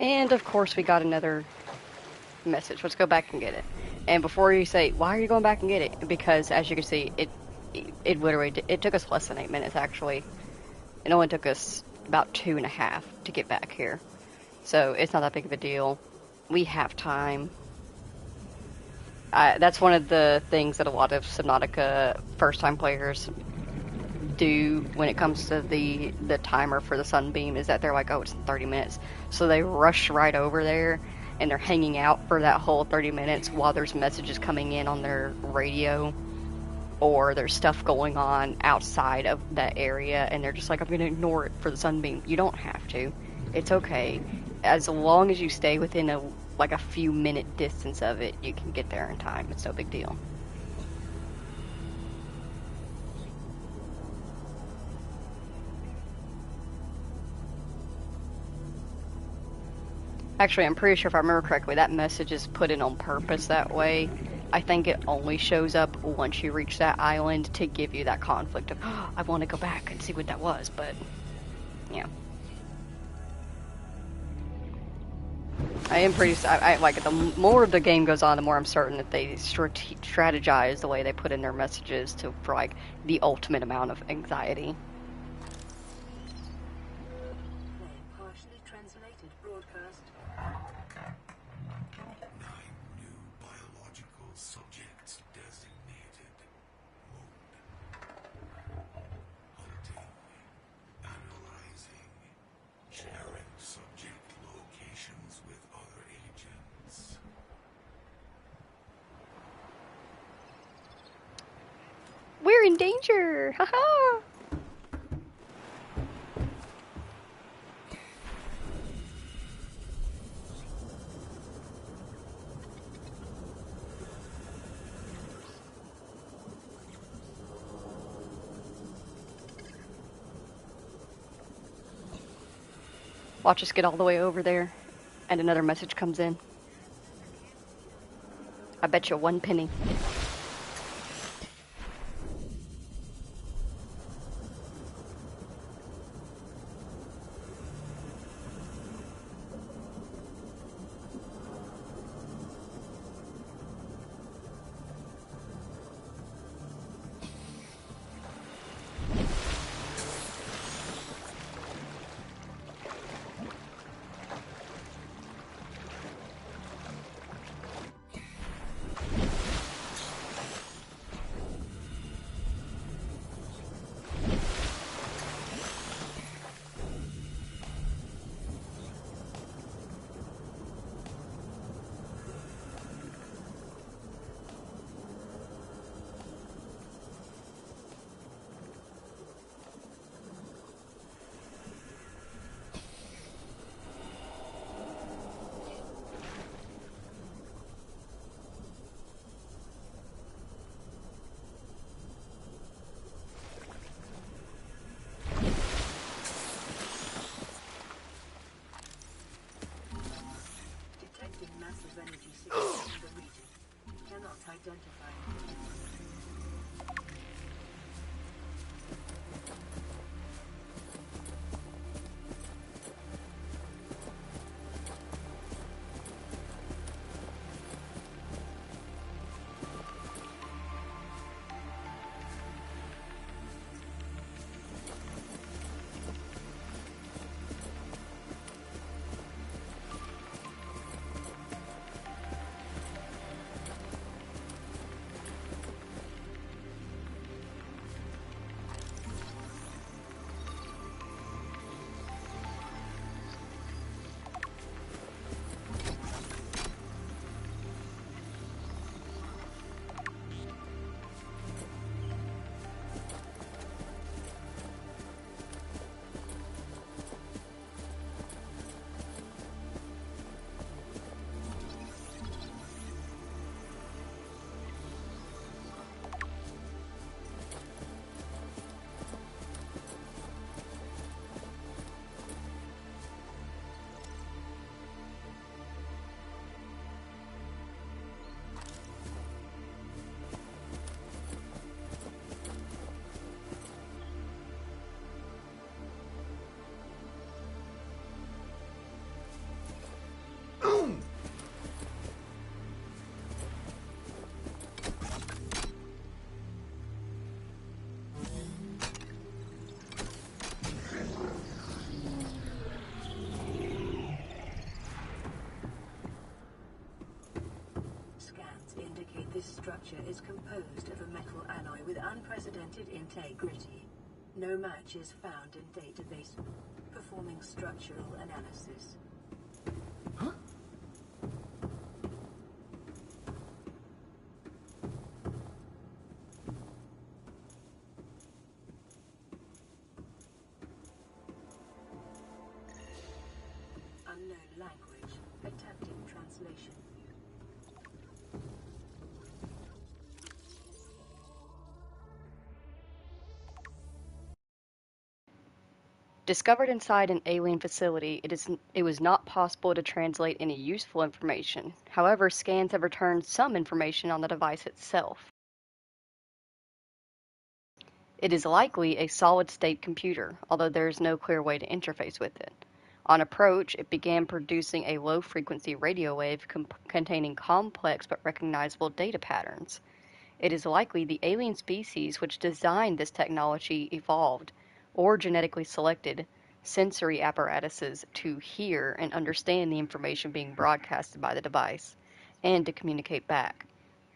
And of course we got another message. Let's go back and get it. And before you say, why are you going back and get it? Because as you can see, it literally it took us less than 8 minutes actually. It only took us about 2.5 to get back here. So it's not that big of a deal. We have time. That's one of the things that a lot of Subnautica first-time players do when it comes to the timer for the sunbeam, is that they're like, oh, it's 30 minutes. So they rush right over there, and they're hanging out for that whole 30 minutes while there's messages coming in on their radio, or there's stuff going on outside of that area, and they're just like, I'm going to ignore it for the sunbeam. You don't have to. It's okay. As long as you stay within a few minute distance of it, you can get there in time. It's no big deal. Actually, I'm pretty sure if I remember correctly, that message is put in on purpose that way. I think it only shows up once you reach that island to give you that conflict of, oh, I want to go back and see what that was, but, yeah. I am pretty, I like it. The more the game goes on, the more I'm certain that they strategize the way they put in their messages for, like, the ultimate amount of anxiety. Partially translated broadcast. 9 new biological subjects designated. Hunting, analyzing, sharing subject locations with other agents. We're in danger! Haha! Watch us get all the way over there, and another message comes in. I bet you 1 penny. structure is composed of a metal alloy with unprecedented integrity. No match is found in database. Performing structural analysis. Unknown language. Attempting translation. Discovered inside an alien facility, it was not possible to translate any useful information. However, scans have returned some information on the device itself. It is likely a solid-state computer, although there is no clear way to interface with it. On approach, it began producing a low-frequency radio wave containing complex but recognizable data patterns. It is likely the alien species which designed this technology evolved, or genetically selected, sensory apparatuses to hear and understand the information being broadcasted by the device, and to communicate back.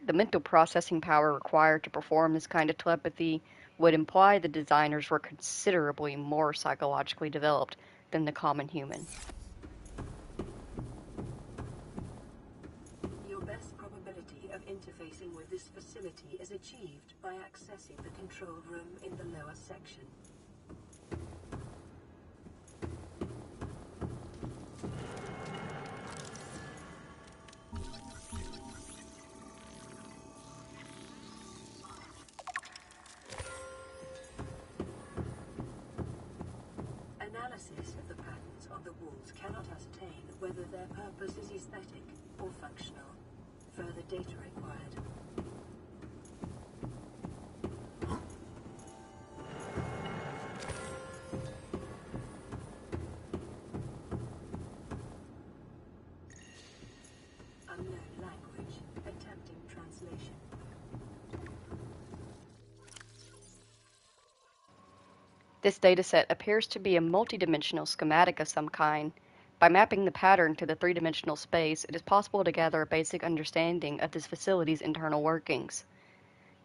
The mental processing power required to perform this kind of telepathy would imply the designers were considerably more psychologically developed than the common human. Your best probability of interfacing with this facility is achieved by accessing the control room in the lower section. Analysis of the patterns on the walls cannot ascertain whether their purpose is aesthetic or functional. Further data required. Unknown language. Attempting translation. This dataset appears to be a multidimensional schematic of some kind. By mapping the pattern to the three-dimensional space, it is possible to gather a basic understanding of this facility's internal workings.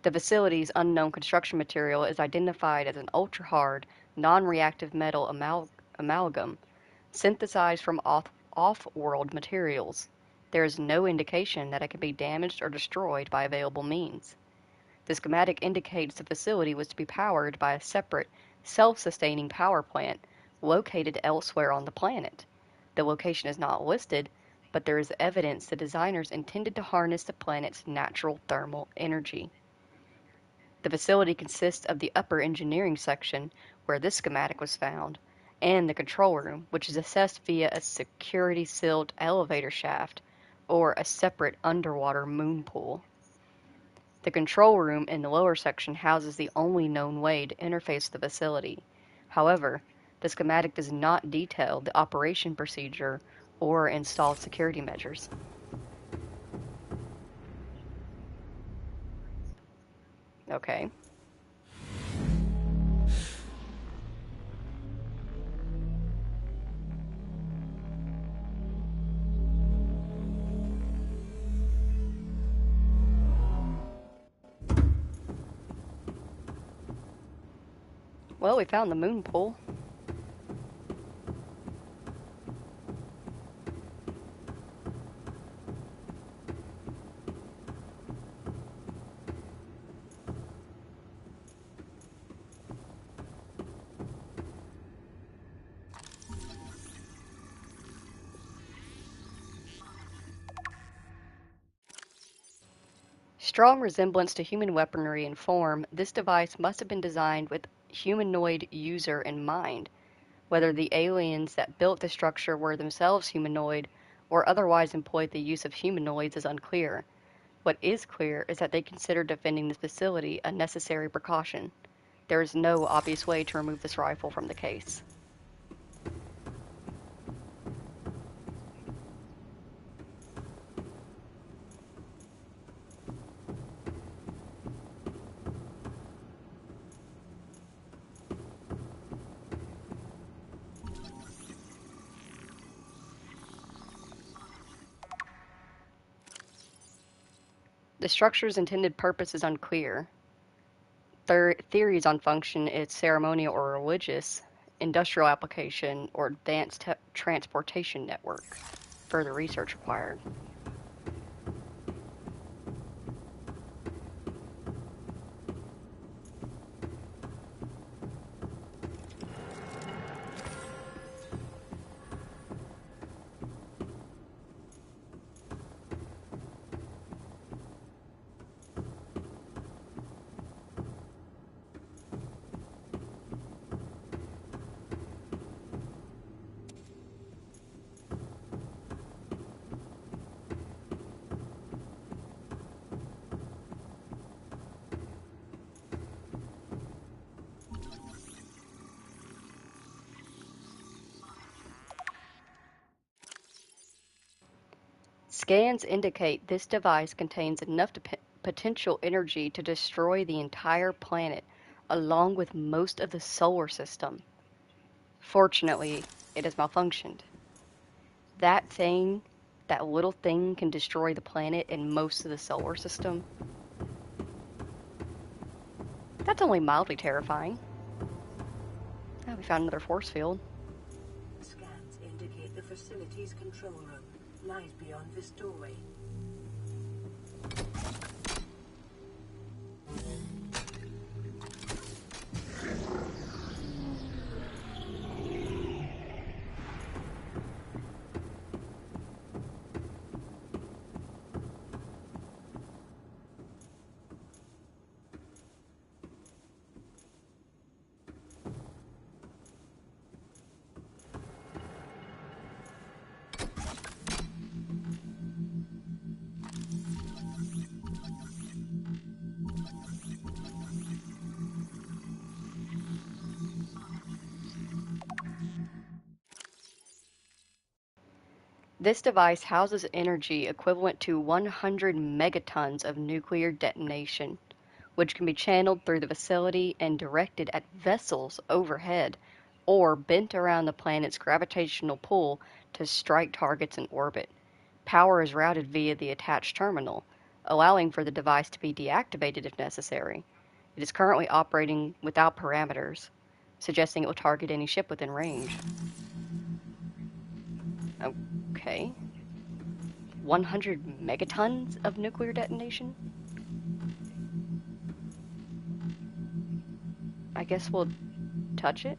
The facility's unknown construction material is identified as an ultra-hard, non-reactive metal amalgam, synthesized from off-world materials. There is no indication that it can be damaged or destroyed by available means. The schematic indicates the facility was to be powered by a separate, self-sustaining power plant located elsewhere on the planet. The location is not listed, but there is evidence the designers intended to harness the planet's natural thermal energy. The facility consists of the upper engineering section, where this schematic was found, and the control room, which is accessed via a security-sealed elevator shaft or a separate underwater moon pool. The control room in the lower section houses the only known way to interface the facility. However, the schematic does not detail the operation procedure or installed security measures. Okay. Well, we found the moon pool. Strong resemblance to human weaponry and form, this device must have been designed with humanoid user in mind. Whether the aliens that built the structure were themselves humanoid or otherwise employed the use of humanoids is unclear. What is clear is that they considered defending this facility a necessary precaution. There is no obvious way to remove this rifle from the case. The structure's intended purpose is unclear. Theories on function, its ceremonial or religious, industrial application, or advanced transportation network. Further research required. Scans indicate this device contains enough potential energy to destroy the entire planet, along with most of the solar system. Fortunately, it has malfunctioned. That thing, that little thing, can destroy the planet and most of the solar system. That's only mildly terrifying. Oh, we found another force field. Scans indicate the facility's control room lies beyond this doorway. This device houses energy equivalent to 100 megatons of nuclear detonation, which can be channeled through the facility and directed at vessels overhead, or bent around the planet's gravitational pull to strike targets in orbit. Power is routed via the attached terminal, allowing for the device to be deactivated if necessary. It is currently operating without parameters, suggesting it will target any ship within range. Okay. 100 megatons of nuclear detonation? I guess we'll touch it.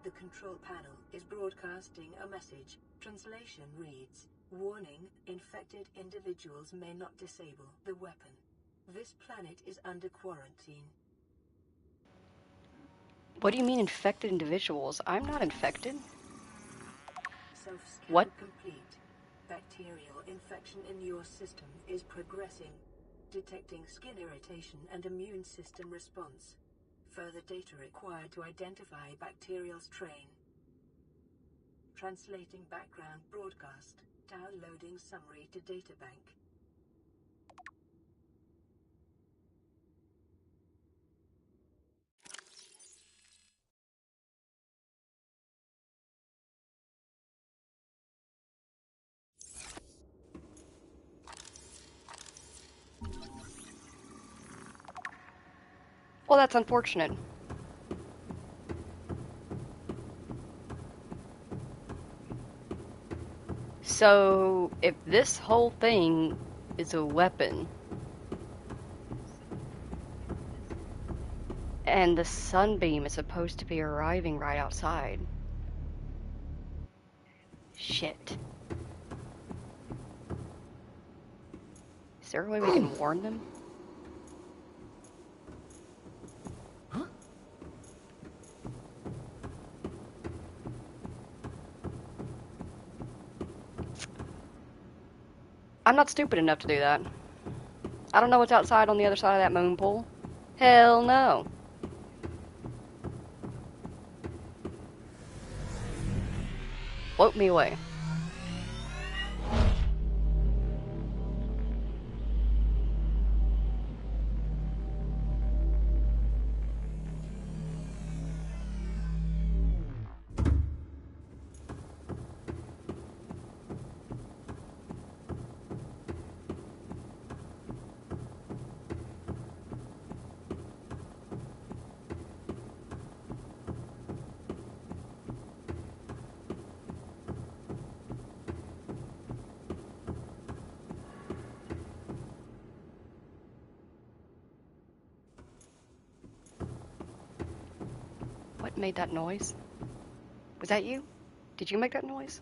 The control panel is broadcasting a message. Translation reads, "Warning, infected individuals may not disable the weapon. This planet is under quarantine." What do you mean infected individuals? I'm not infected. Self-scan What? complete. Bacterial infection in your system is progressing. Detecting skin irritation and immune system response. Further data required to identify bacterial strain. Translating background broadcast. Downloading summary to databank. Well, that's unfortunate. So, if this whole thing is a weapon, and the sunbeam is supposed to be arriving right outside. Shit. Is there a way we can warn them? I'm not stupid enough to do that. I don't know what's outside on the other side of that moon pool. Hell no. Float me away. made that noise? Was that you? Did you make that noise?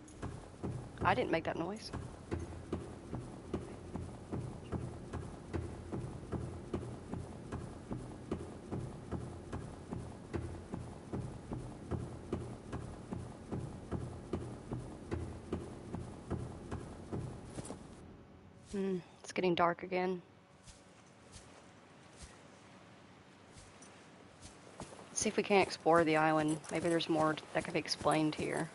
I didn't make that noise. It's getting dark again. See if we can't explore the island. Maybe there's more that can be explained here.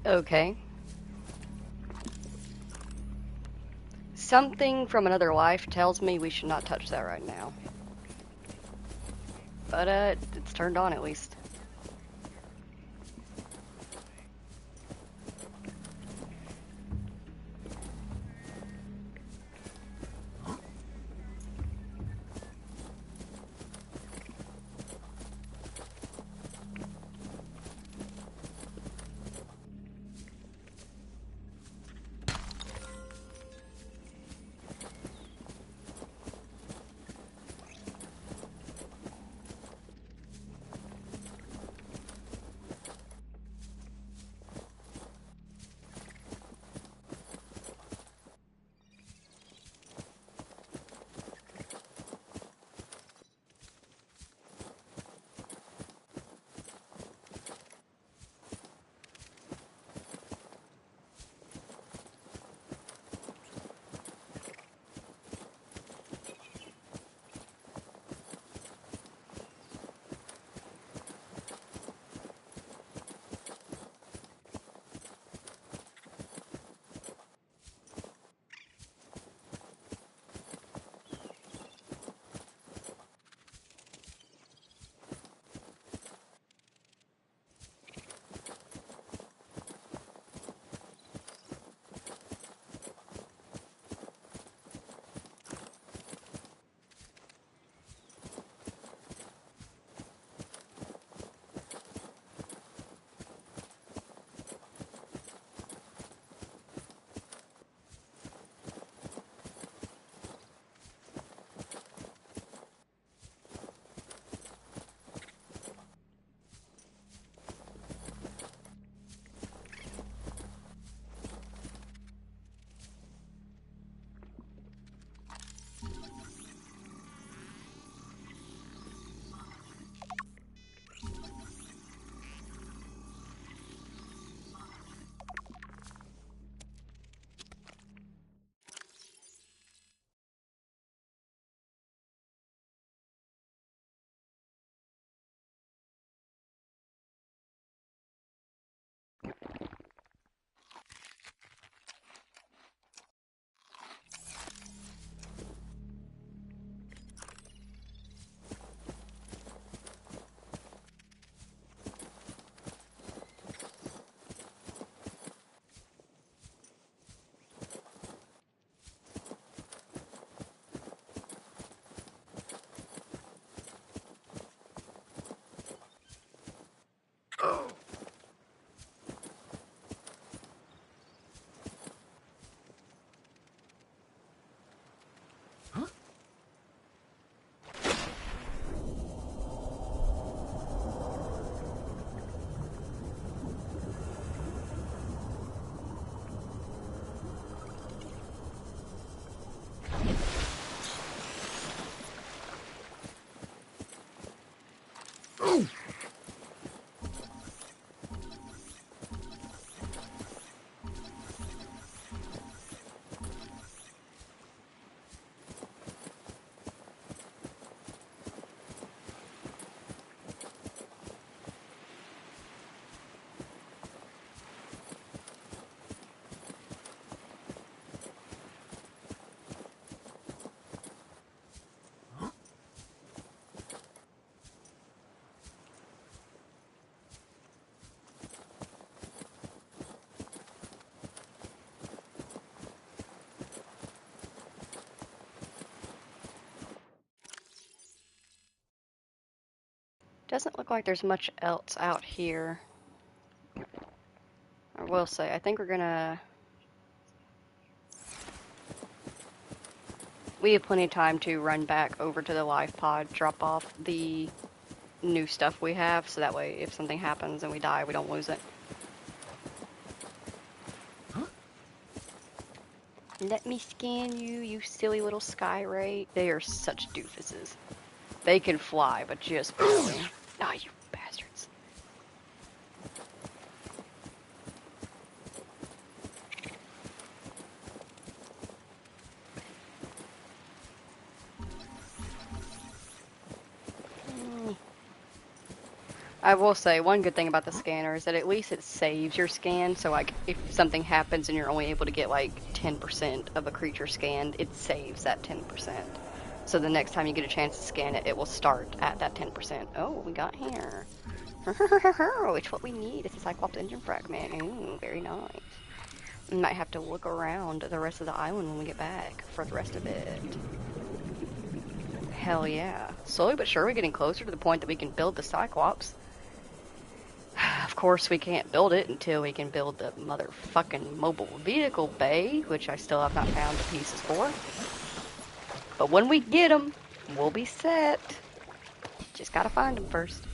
Okay. Something from another life tells me we should not touch that right now. But, it's turned on at least. Doesn't look like there's much else out here. I will say, I think we're gonna... We have plenty of time to run back over to the life pod, drop off the new stuff we have, so that way if something happens and we die, we don't lose it. Let me scan you, you silly little sky ray. They are such doofuses. They can fly, but just barely. Ah, you bastards. I will say, one good thing about the scanner is that at least it saves your scan, so like, if something happens and you're only able to get like 10% of a creature scanned, it saves that 10%. So the next time you get a chance to scan it, it will start at that 10%. Oh, we got here. It's what we need. It's a Cyclops engine fragment. Ooh, very nice. We might have to look around the rest of the island when we get back for the rest of it. Hell yeah. Slowly but surely getting closer to the point that we can build the Cyclops. Of course, we can't build it until we can build the motherfucking mobile vehicle bay, which I still have not found the pieces for. But when we get them, we'll be set. Just gotta find them first.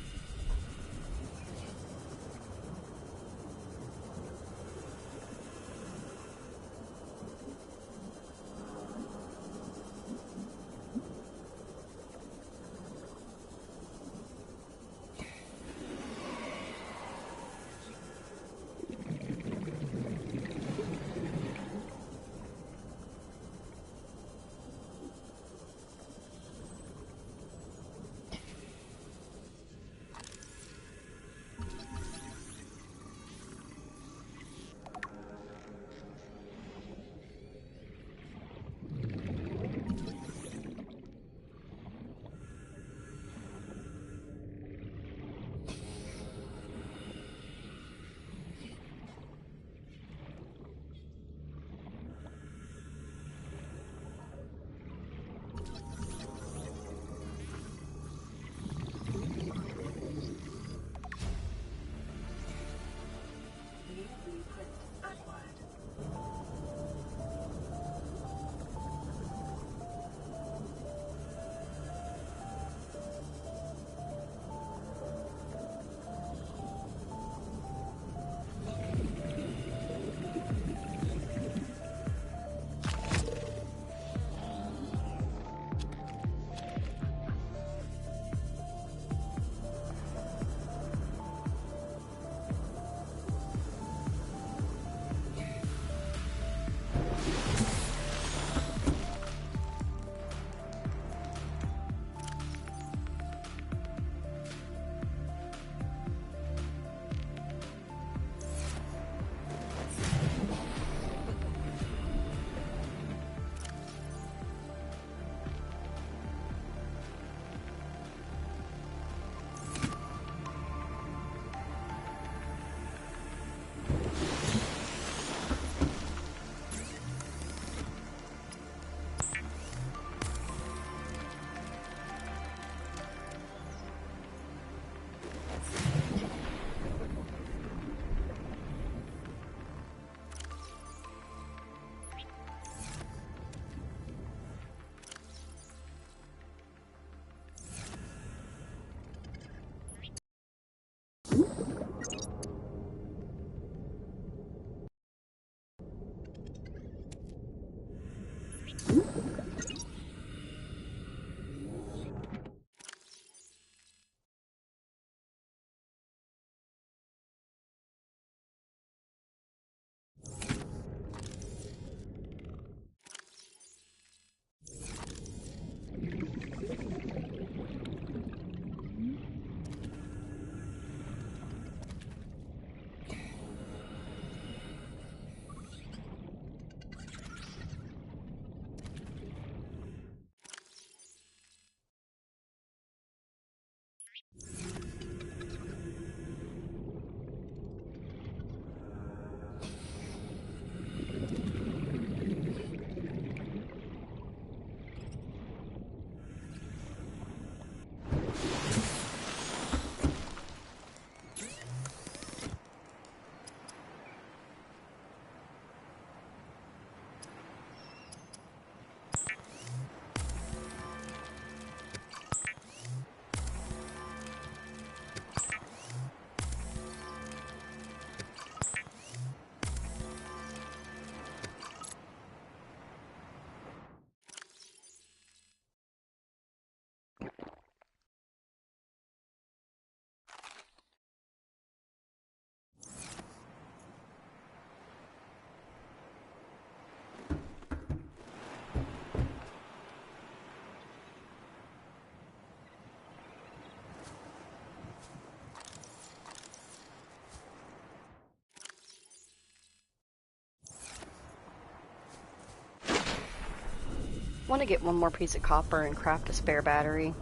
want to get one more piece of copper and craft a spare battery,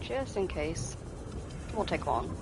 just in case. It won't take long.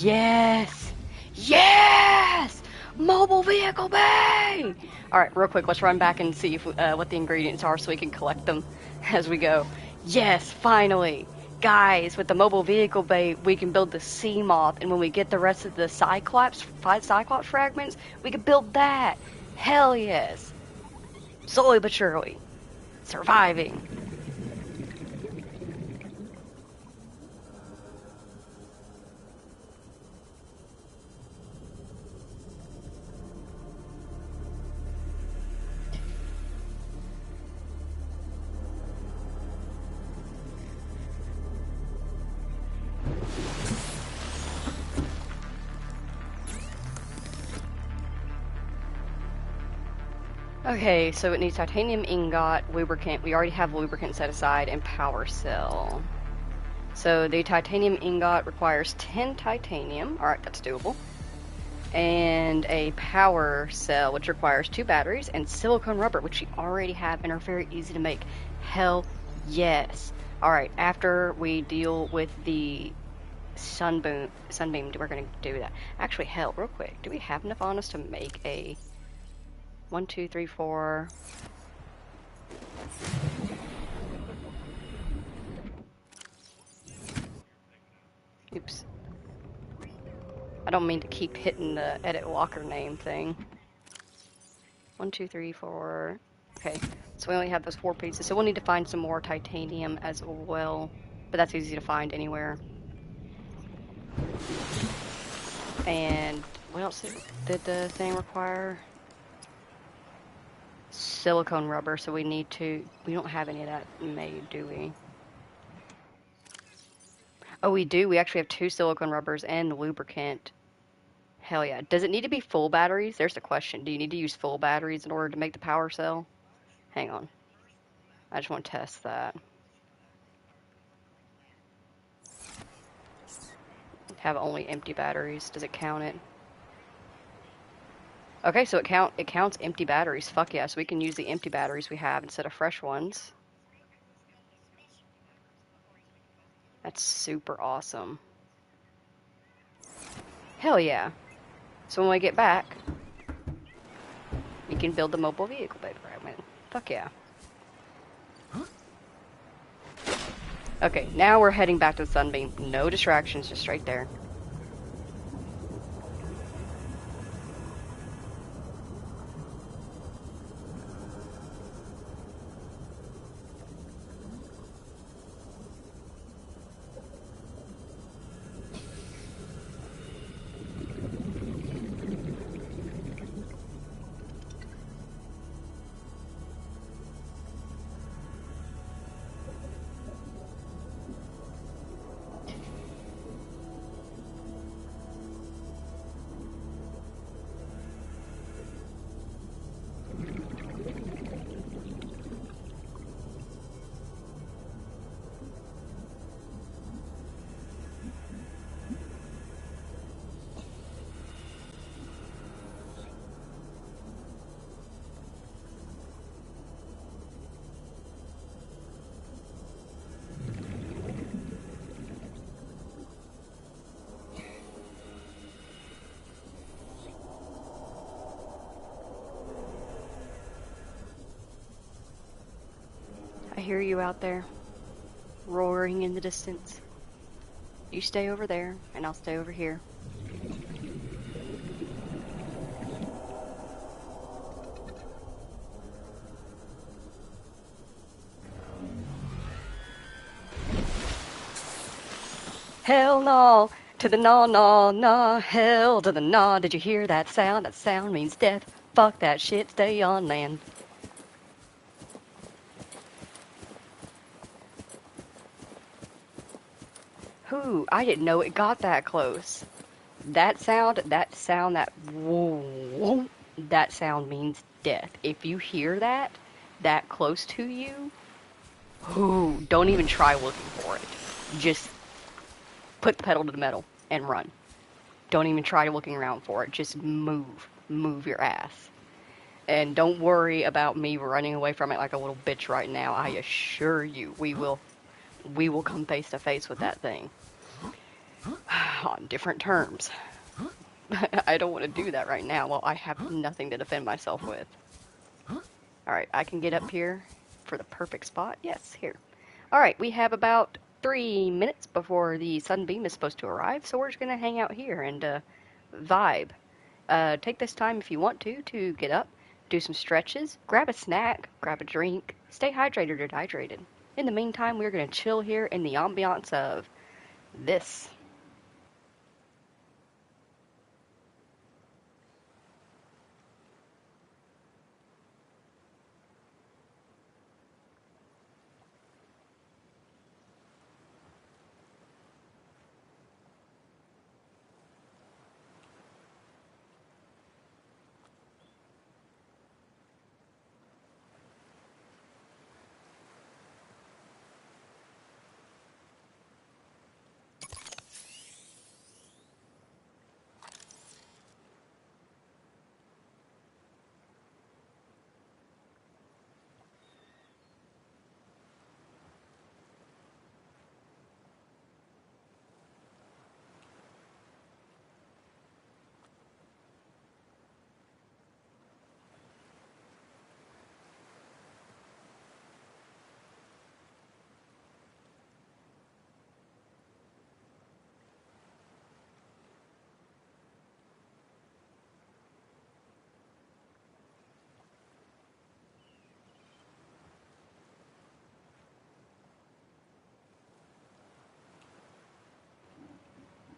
Yes! Yes! Mobile vehicle bay! Alright, real quick, let's run back and see if, what the ingredients are so we can collect them as we go. Yes, finally! Guys, with the mobile vehicle bay, we can build the sea moth, and when we get the rest of the Cyclops fragments, we can build that! Hell yes! Slowly but surely. Surviving. Okay, so it needs titanium ingot, lubricant. We already have lubricant set aside, and power cell. So the titanium ingot requires 10 titanium. Alright, that's doable. And a power cell, which requires 2 batteries, and silicone rubber, which we already have and are very easy to make. Hell yes. Alright, after we deal with the sunbeam, we're going to do that. Actually, hell, real quick, do we have enough on us to make a 1, 2, 3, 4... Oops. I don't mean to keep hitting the edit walker name thing. 1, 2, 3, 4... Okay, so we only have those 4 pieces, so we'll need to find some more titanium as well. But that's easy to find anywhere. And what else did the thing require? Silicone rubber, so we need to... We don't have any of that made, do we? Oh, we do. We actually have 2 silicone rubbers and lubricant. Hell yeah. Does it need to be full batteries? There's the question. Do you need to use full batteries in order to make the power cell? Hang on. I just want to test that. Have only empty batteries. Does it count it? Okay, so it counts empty batteries. Fuck yeah, so we can use the empty batteries we have instead of fresh ones. That's super awesome. Hell yeah. So when we get back, we can build the mobile vehicle bay fragment. Fuck yeah. Okay, now we're heading back to the Sunbeam. No distractions, just straight there. hear you out there, roaring in the distance. You stay over there, and I'll stay over here. Hell no, to the no, no, no, hell to the no. Did you hear that sound? That sound means death. Fuck that shit, stay on land. Whoo, I didn't know it got that close. That sound, that whoa, that sound means death. If you hear that close to you, whoo, don't even try looking for it. Just put the pedal to the metal and run. Don't even try looking around for it. Just move your ass. And don't worry about me running away from it like a little bitch right now. I assure you, we will come face to face with that thing. On different terms. I don't want to do that right now. Well, I have nothing to defend myself with. Alright, I can get up here for the perfect spot. Yes, here. Alright, we have about 3 minutes before the sunbeam is supposed to arrive, so we're just going to hang out here and vibe. Take this time if you want to get up, do some stretches, grab a snack, grab a drink, stay hydrated or dehydrated. In the meantime, we're going to chill here in the ambiance of this.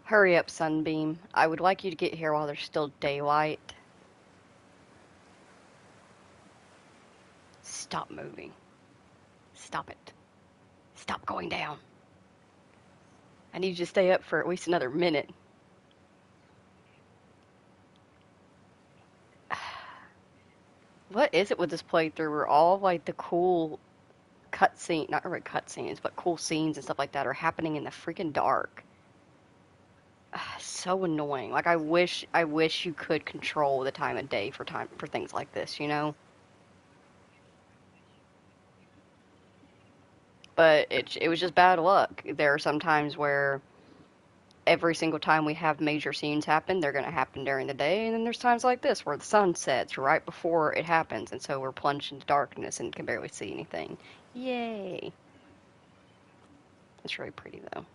Hurry up, Sunbeam. I would like you to get here while there's still daylight. Stop moving. Stop it. Stop going down. I need you to stay up for at least another minute. What is it with this playthrough where all of, like, the cool cutscene, not really cutscenes, but cool scenes and stuff like that are happening in the freaking dark? So annoying. Like, I wish you could control the time of day for things like this, you know? But it was just bad luck. There are some times where every single time we have major scenes happen, they're going to happen during the day, and then there's times like this where the sun sets right before it happens, and so we're plunged into darkness and can barely see anything. Yay! It's really pretty, though.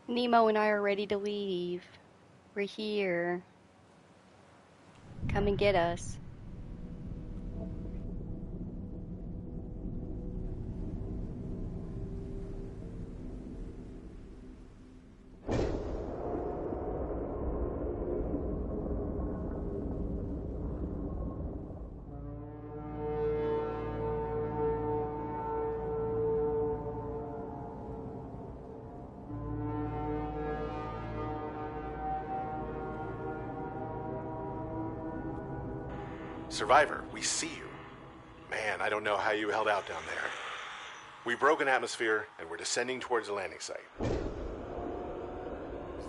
Nemo and I are ready to leave. We're here. Come and get us. Survivor, we see you. Man, I don't know how you held out down there. We broke an atmosphere, and we're descending towards the landing site.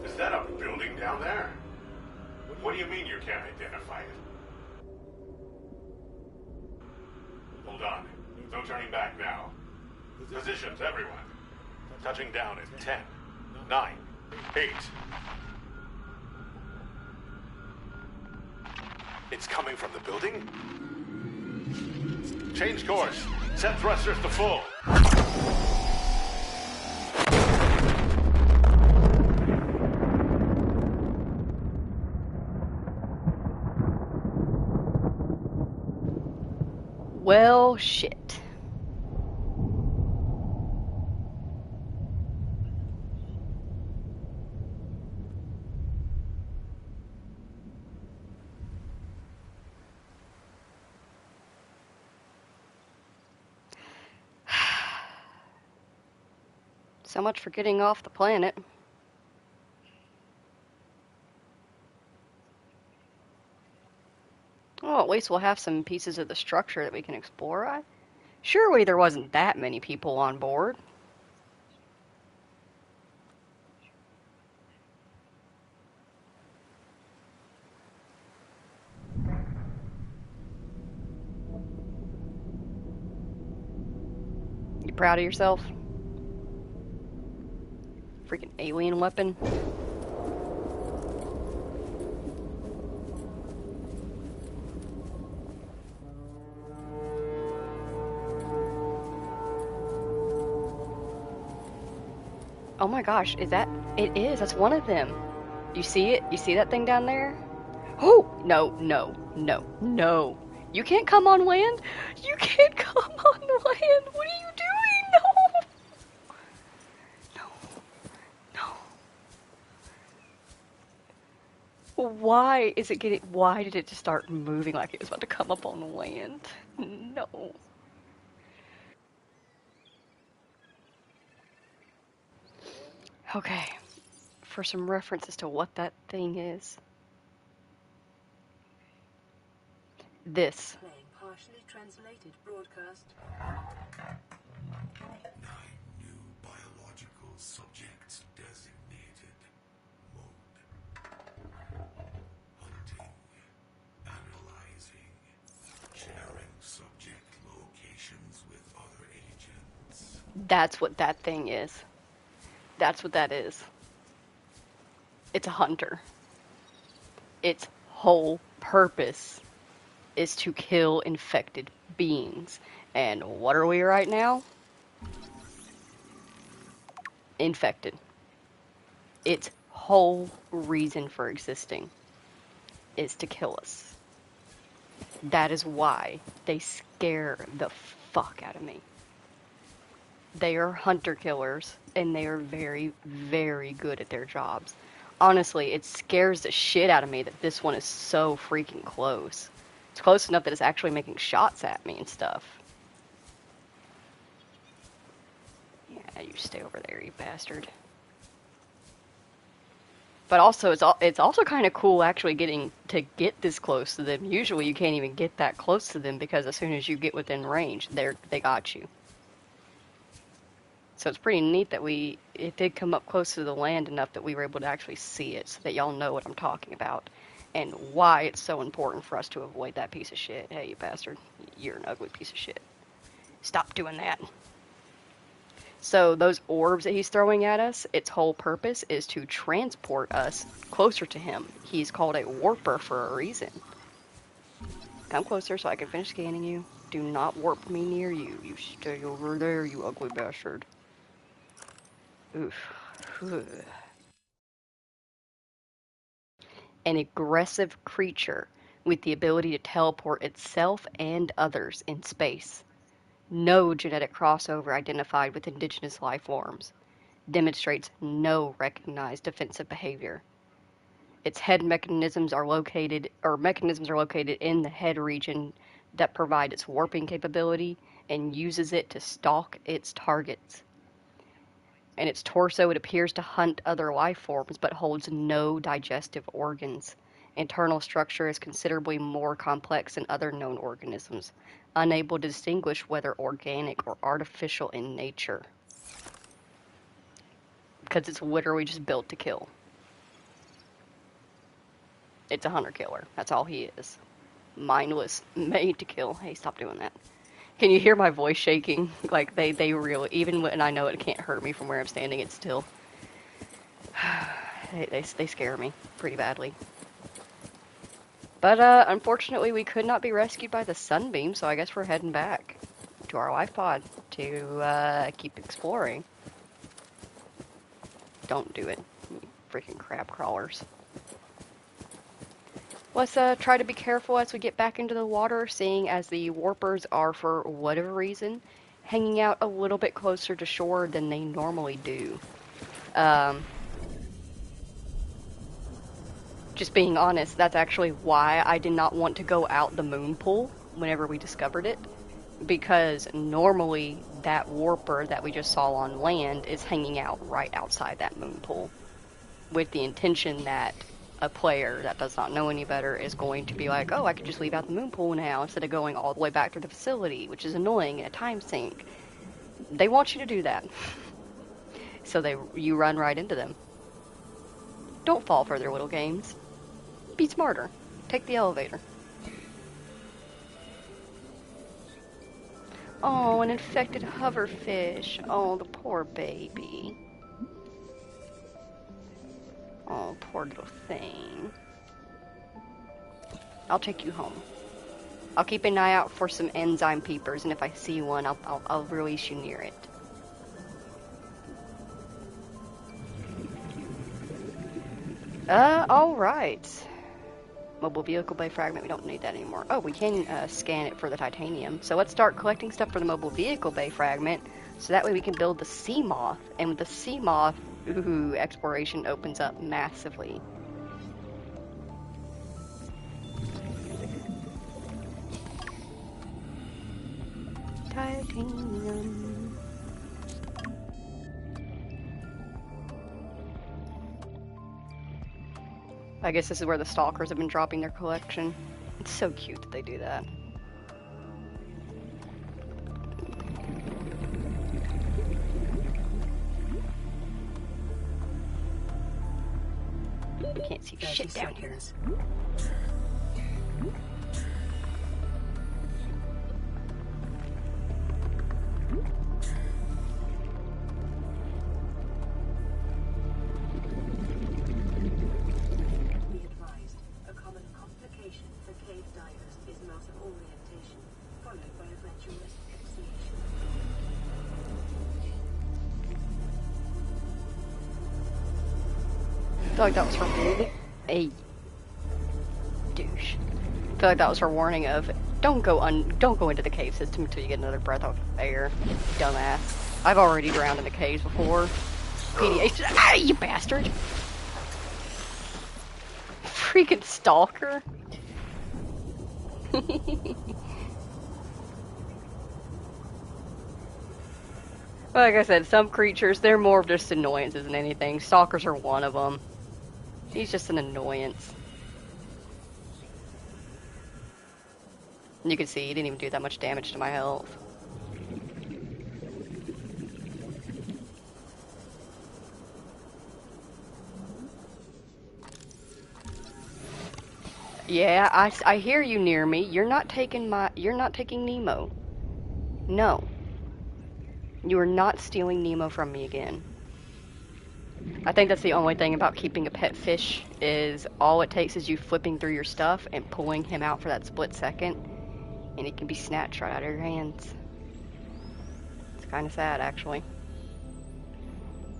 Is that a building down there? What do you mean you can't identify it? Positions, everyone. Touching down in 10, 9, 8. It's coming from the building? Change course. Set thrusters to full. Well, shit. So much for getting off the planet. Well, at least we'll have some pieces of the structure that we can explore. Surely there wasn't that many people on board. You proud of yourself? Freaking alien weapon. Oh my gosh, is that? It is, that's one of them. You see it? You see that thing down there? Oh! No, no, no, no. You can't come on land? You can't come on land! What are you doing? No! No. No. Why did it just start moving like it was about to come up on land? No. Okay. For some reference as to what that thing is. This. Playing partially translated broadcast. 9 new biological subjects designated. Mode. Hunting. Analyzing. Sharing subject locations with other agents. That's what that thing is. That's what that is. It's a hunter. Its whole purpose is to kill infected beings. And what are we right now? Infected. Its whole reason for existing is to kill us. That is why they scare the fuck out of me. They are hunter killers, and they are very, very good at their jobs. Honestly, it scares the shit out of me that this one is so freaking close. It's close enough that it's actually making shots at me and stuff. Yeah, you stay over there, you bastard. But also, it's also kind of cool actually getting to get this close to them. Usually, you can't even get that close to them because as soon as you get within range, they got you. So it's pretty neat that it did come up close to the land enough that we were able to actually see it, so that y'all know what I'm talking about and why it's so important for us to avoid that piece of shit. Hey, you bastard, you're an ugly piece of shit. Stop doing that. So those orbs that he's throwing at us, its whole purpose is to transport us closer to him. He's called a warper for a reason. Come closer so I can finish scanning you. Do not warp me near you. You stay over there, you ugly bastard. Oof. An aggressive creature with the ability to teleport itself and others in space. No genetic crossover identified with indigenous life forms. Demonstrates no recognized defensive behavior. Its head mechanisms are located in the head region that provide its warping capability and uses it to stalk its targets. In its torso, it appears to hunt other life forms, but holds no digestive organs. Internal structure is considerably more complex than other known organisms, unable to distinguish whether organic or artificial in nature. Because it's literally just built to kill. It's a hunter-killer. That's all he is. Mindless, made to kill. Hey, stop doing that. Can you hear my voice shaking? Like they really, even when I know it can't hurt me from where I'm standing, it's still they scare me pretty badly. But unfortunately, we could not be rescued by the sunbeam, so I guess we're heading back to our life pod to keep exploring. Don't do it, you freaking crab crawlers. Let's try to be careful as we get back into the water, seeing as the warpers are, for whatever reason, hanging out a little bit closer to shore than they normally do. Just being honest, that's actually why I did not want to go out the moon pool whenever we discovered it. Because normally that warper that we just saw on land is hanging out right outside that moon pool. With the intention that a player that does not know any better is going to be like, oh, I could just leave out the moon pool now instead of going all the way back to the facility, which is annoying and a time sink. They want you to do that. So you run right into them. Don't fall for their little games. Be smarter. Take the elevator. Oh, an infected hoverfish. Oh, the poor baby. Oh, poor little thing. I'll take you home. I'll keep an eye out for some enzyme peepers, and if I see one, I'll release you near it. Alright. Mobile vehicle bay fragment, we don't need that anymore. Oh, we can scan it for the titanium. So let's start collecting stuff for the mobile vehicle bay fragment, so that way we can build the sea moth. And with the sea moth, ooh, exploration opens up massively. Titanium. I guess this is where the stalkers have been dropping their collection. It's so cute that they do that. Can't see shit down here. I feel like that was her warning. Hey, douche. I feel like that was her warning of don't go into the cave system until you get another breath of air, dumbass. I've already drowned in the caves before. PDA, ah, you bastard! Freaking stalker. Like I said, some creatures, they're more of just annoyances than anything. Stalkers are one of them. He's just an annoyance. You can see he didn't even do that much damage to my health. Yeah, I hear you near me. You're not taking Nemo. No. You are not stealing Nemo from me again. I think that's the only thing about keeping a pet fish is all it takes is you flipping through your stuff and pulling him out for that split second, and he can be snatched right out of your hands. It's kind of sad, actually.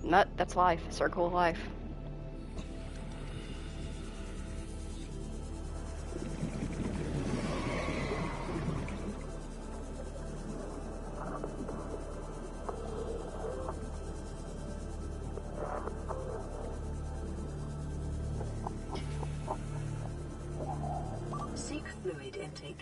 But that's life. Circle of life. Intake.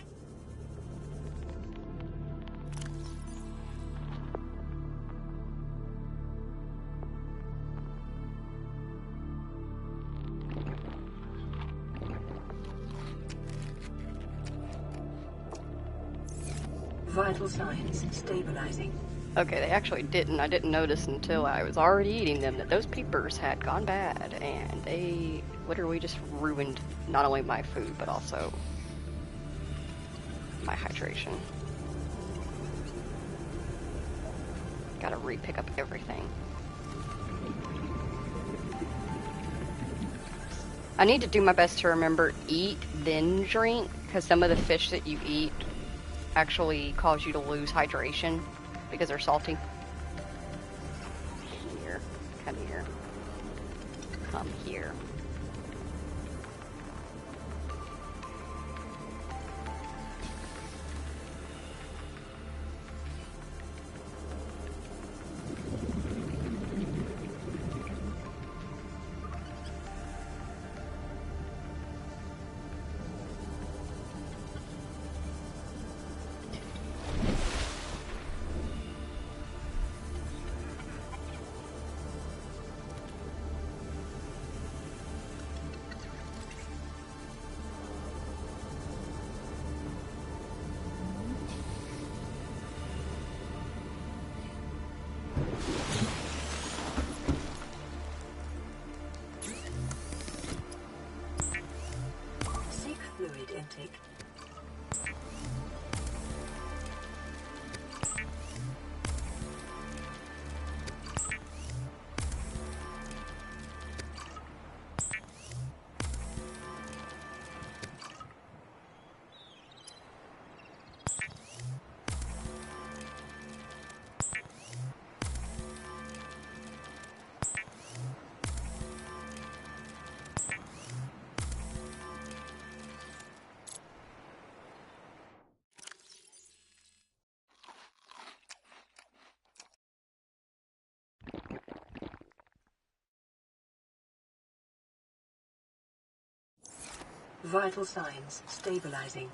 Vital signs stabilizing. Okay, they actually didn't. I didn't notice until I was already eating them that those peepers had gone bad, and they literally just ruined not only my food, but also my hydration. gotta re-pick up everything. I need to do my best to remember eat, then drink, because some of the fish that you eat actually cause you to lose hydration because they're salty. Here, come here, come here. Seek fluid intake. Vital signs stabilizing.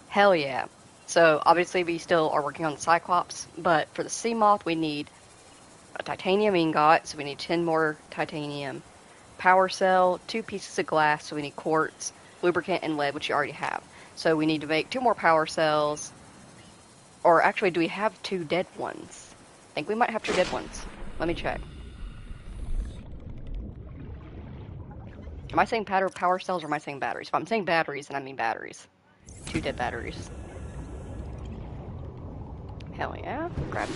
Hell yeah. So obviously we still are working on the Cyclops, but for the sea moth we need a titanium ingot, so we need 10 more titanium. Power cell, 2 pieces of glass, so we need quartz, lubricant, and lead, which you already have. So we need to make 2 more power cells. Or actually, do we have 2 dead ones? I think we might have 2 dead ones. Let me check. Am I saying power cells or am I saying batteries? If I'm saying batteries, then I mean batteries. 2 dead batteries. Hell yeah. Grab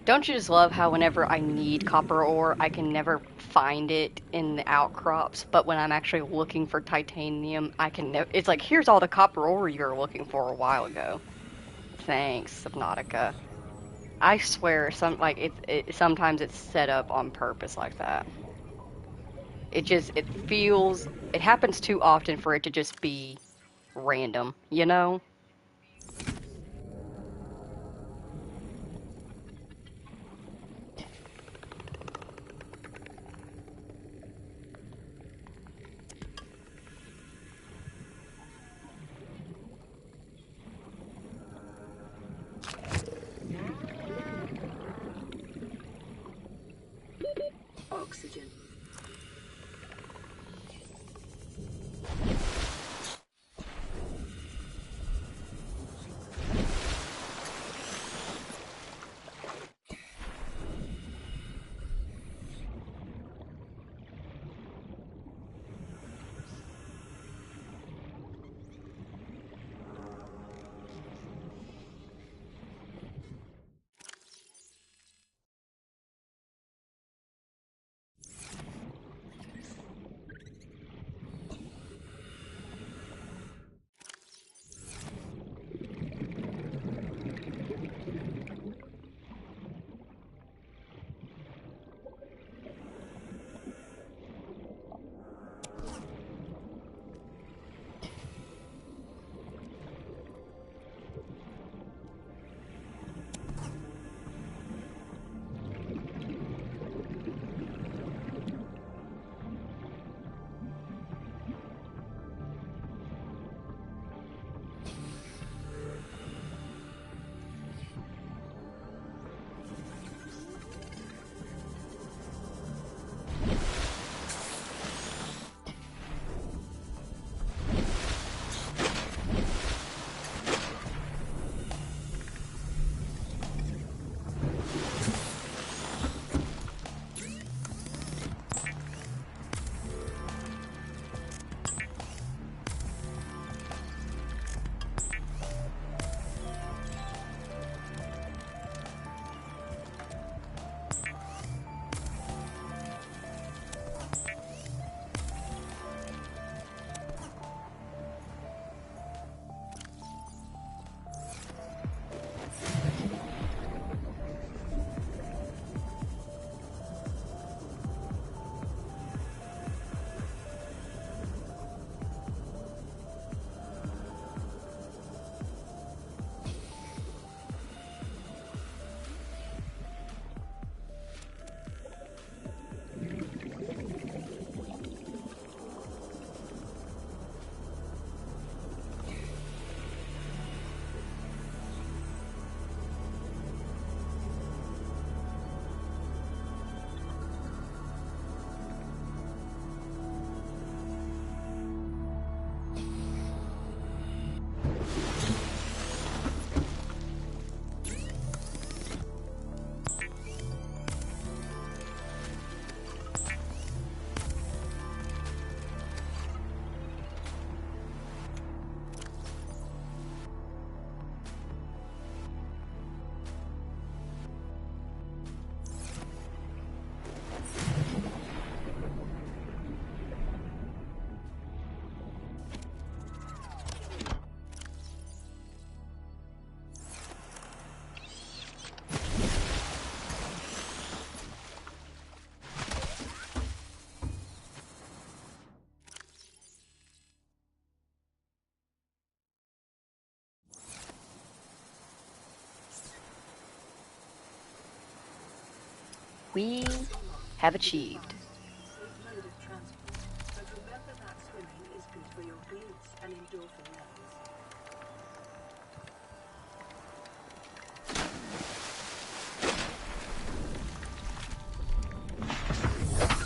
Don't you just love how whenever I need copper ore, I can never find it in the outcrops, but when I'm actually looking for titanium, I can it's like, here's all the copper ore you were looking for a while ago. Thanks, Subnautica. I swear, sometimes it's set up on purpose like that. It happens too often for it to just be random, you know? Oxygen. We have achieved. Safe mode of transport, but remember that swimming is good for your glutes and endorphin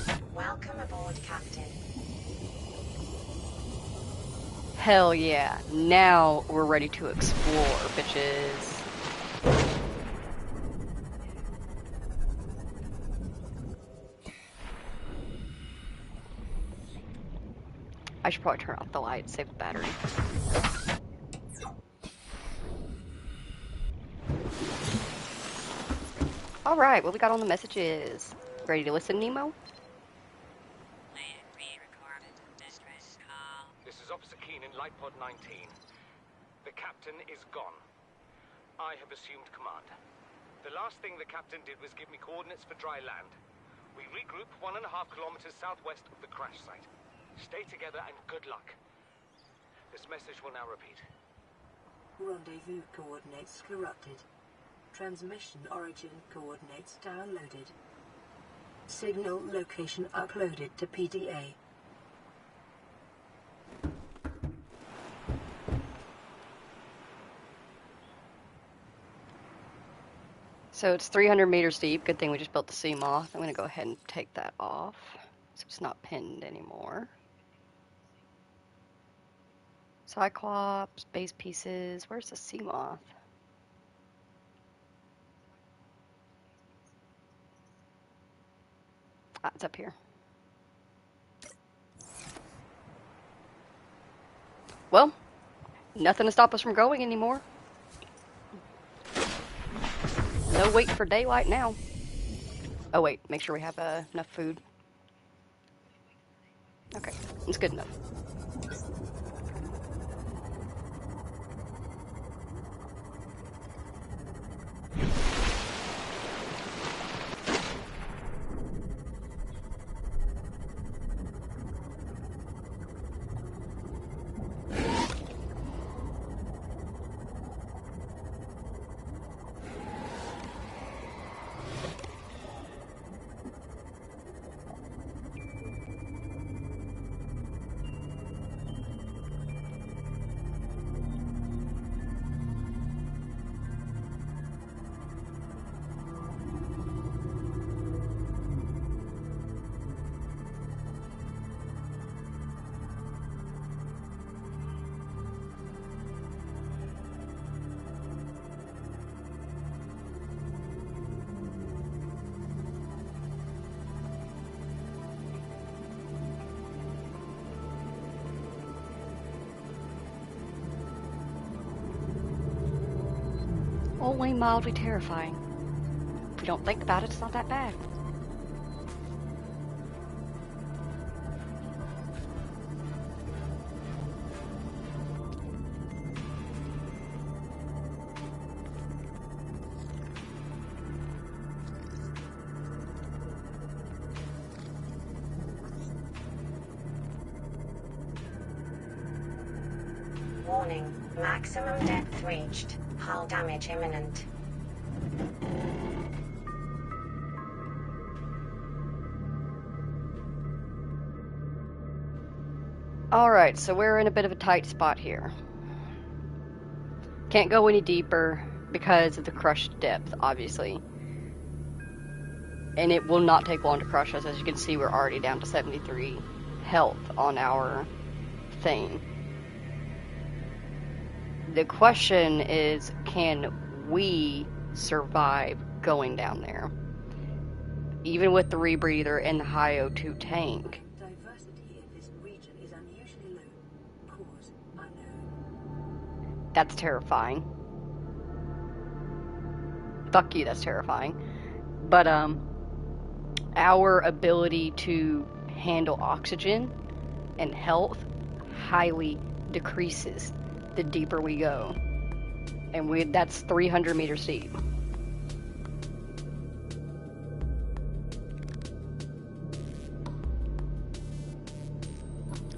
levels. Welcome aboard, Captain. Hell yeah. Now we're ready to explore, bitches. I should probably turn off the light, save the battery. Alright, what we got on the messages? Ready to listen, Nemo? This is Officer Keen in Lightpod 19. The captain is gone. I have assumed command. The last thing the captain did was give me coordinates for dry land. We regroup 1.5 kilometers southwest of the crash site. Stay together and good luck. This message will now repeat. Rendezvous coordinates corrupted. Transmission origin coordinates downloaded. Signal location uploaded to PDA. So it's 300 meters deep. Good thing we just built the sea moth. I'm going to go ahead and take that off so it's not pinned anymore. Cyclops, base pieces. Where's the sea moth? Ah, it's up here. Well, nothing to stop us from going anymore. No wait for daylight now. Oh wait, make sure we have enough food. Okay, it's good enough. Only mildly terrifying. If you don't think about it, it's not that bad. Warning, maximum depth reached. Hull damage imminent. Alright, so we're in a bit of a tight spot here. Can't go any deeper because of the crushed depth, obviously. And it will not take long to crush us. As you can see, we're already down to 73 health on our thing. The question is, can we survive going down there? Even with the rebreather and the high O2 tank. Diversity in this region is unusually low. Cause unknown. That's terrifying. Fuck you, that's terrifying. But, our ability to handle oxygen and health highly decreases the deeper we go. And that's 300 meters deep.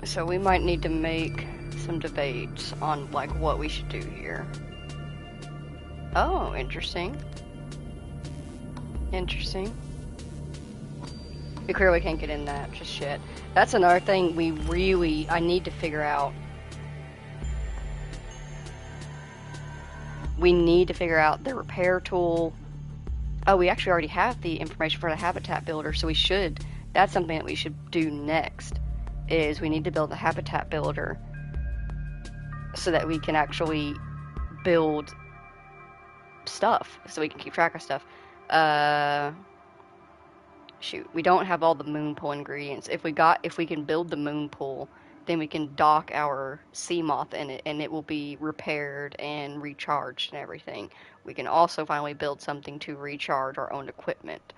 So we might need to make some debates on like what we should do here. Oh, interesting. Interesting. We clearly can't get in that, just shit. That's another thing I need to figure out. We need to figure out the repair tool. Oh, we actually already have the information for the habitat builder, so that's something that we should do next, is we need to build the habitat builder so that we can actually build stuff, so we can keep track of stuff. Shoot, we don't have all the moon pool ingredients. If we can build the moon pool then we can dock our sea moth in it, and it will be repaired and recharged and everything. We can also finally build something to recharge our own equipment.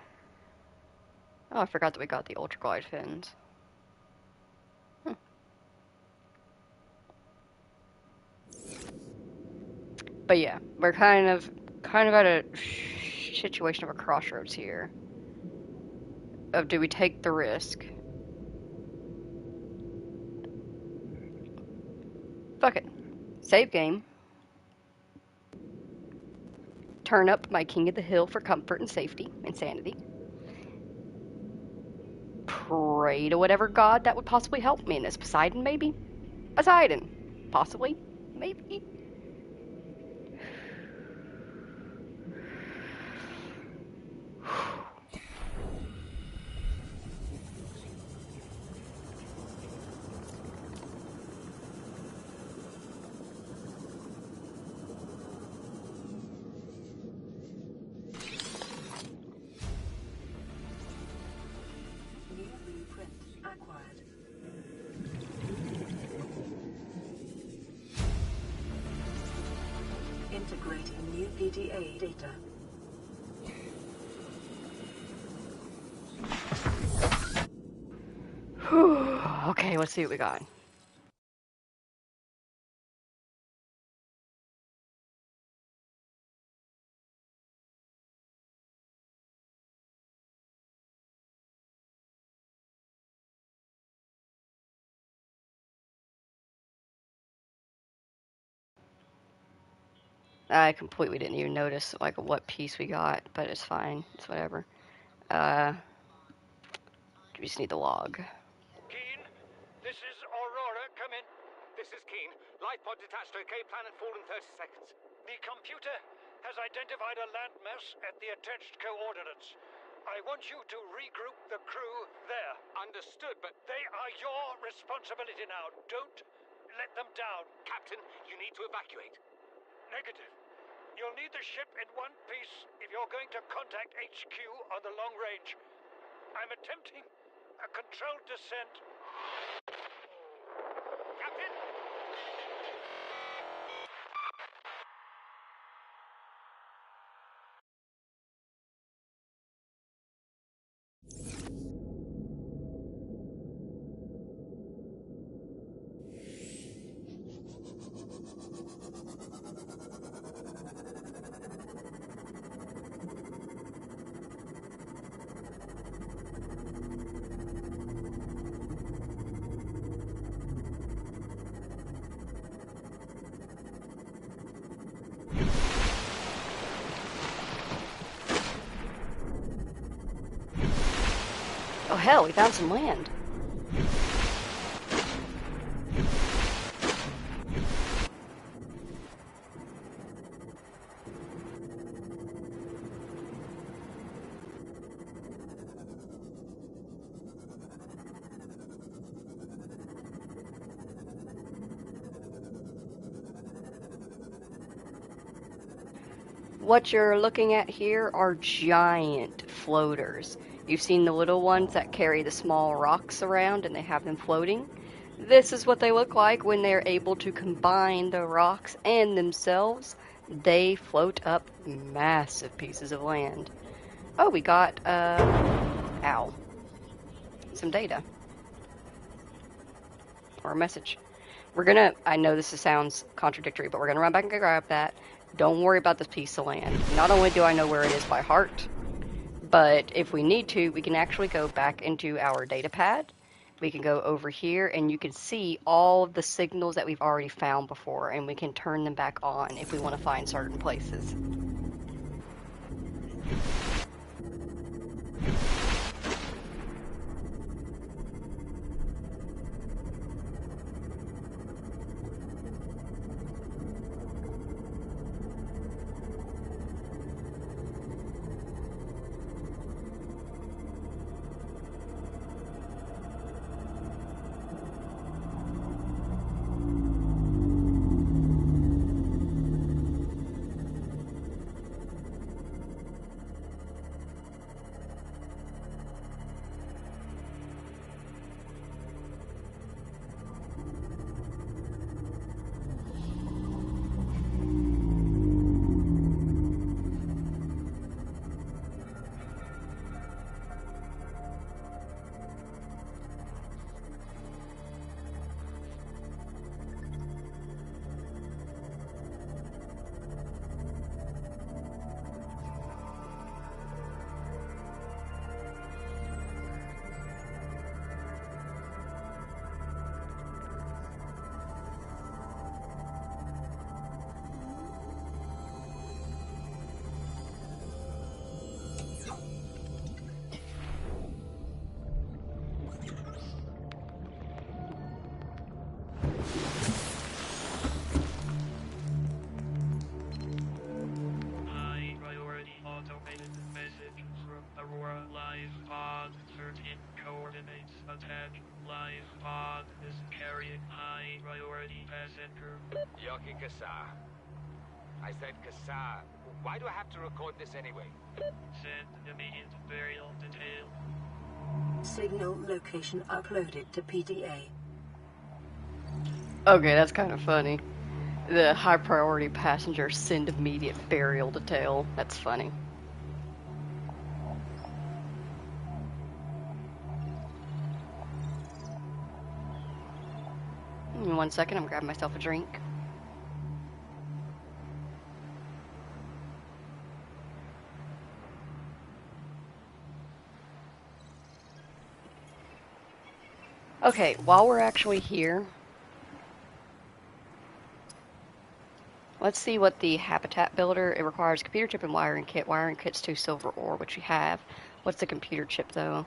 Oh, I forgot that we got the ultraglide fins. But yeah, we're kind of at a situation of a crossroads here. Of do we take the risk? Fuck it. Save game. Turn up my King of the Hill for comfort and safety and sanity. Pray to whatever god that would possibly help me in this. Poseidon, maybe? Poseidon. Possibly. Maybe. New blueprint acquired. Integrating new PDA data. Okay, let's see what we got. I completely didn't even notice like what piece we got, but it's fine. It's whatever. We just need the log. Keen, this is Aurora. Come in. This is Keen. Life pod detached to OK planet fall in 30 seconds. The computer has identified a landmass at the attached coordinates. I want you to regroup the crew there. Understood, but They are your responsibility now. Don't let them down. Captain, you need to evacuate. Negative. You'll need the ship in one piece if you're going to contact HQ on the long range. I'm attempting a controlled descent. Captain? Oh hell, we found some land. What you're looking at here are giant floaters. You've seen the little ones that carry the small rocks around and they have them floating. This is what they look like when they're able to combine the rocks and themselves. They float up massive pieces of land. Oh, we got, ow. Some data. Or a message. I know this sounds contradictory, but we're gonna run back and grab that. Don't worry about this piece of land. Not only do I know where it is by heart, but if we need to, we can actually go back into our data pad. We can go over here and you can see all of the signals that we've already found before, and we can turn them back on if we want to find certain places. life pod is carrying high priority passenger. Yoki Kasa. I said Kasa. Why do I have to record this anyway? Send immediate burial detail. Signal location uploaded to PDA. Okay, that's kind of funny. The high priority passenger send immediate burial detail. That's funny. In 1 second, I'm grabbing myself a drink. Okay, while we're actually here, let's see what the habitat builder, it requires computer chip and wiring kit. Wiring kit's 2 silver ore, which you have. What's the computer chip though?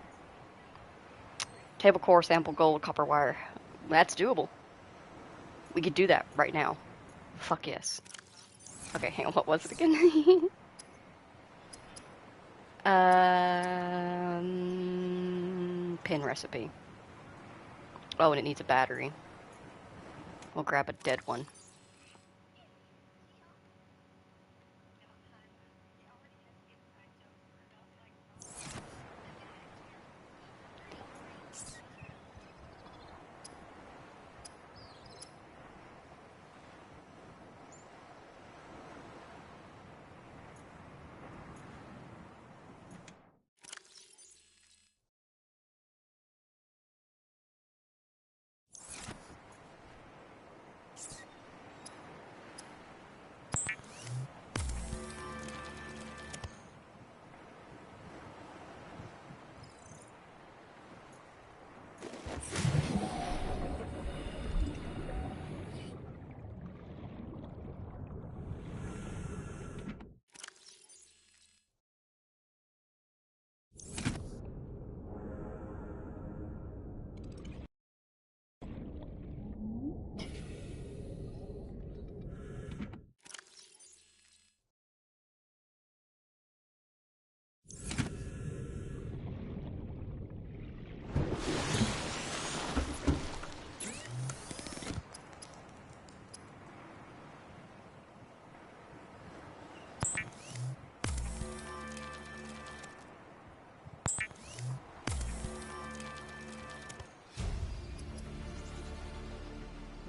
Table core, sample gold, copper wire. That's doable. We could do that right now. Fuck yes. Okay, hang on, what was it again? Pin recipe. Oh, and it needs a battery. We'll grab a dead one.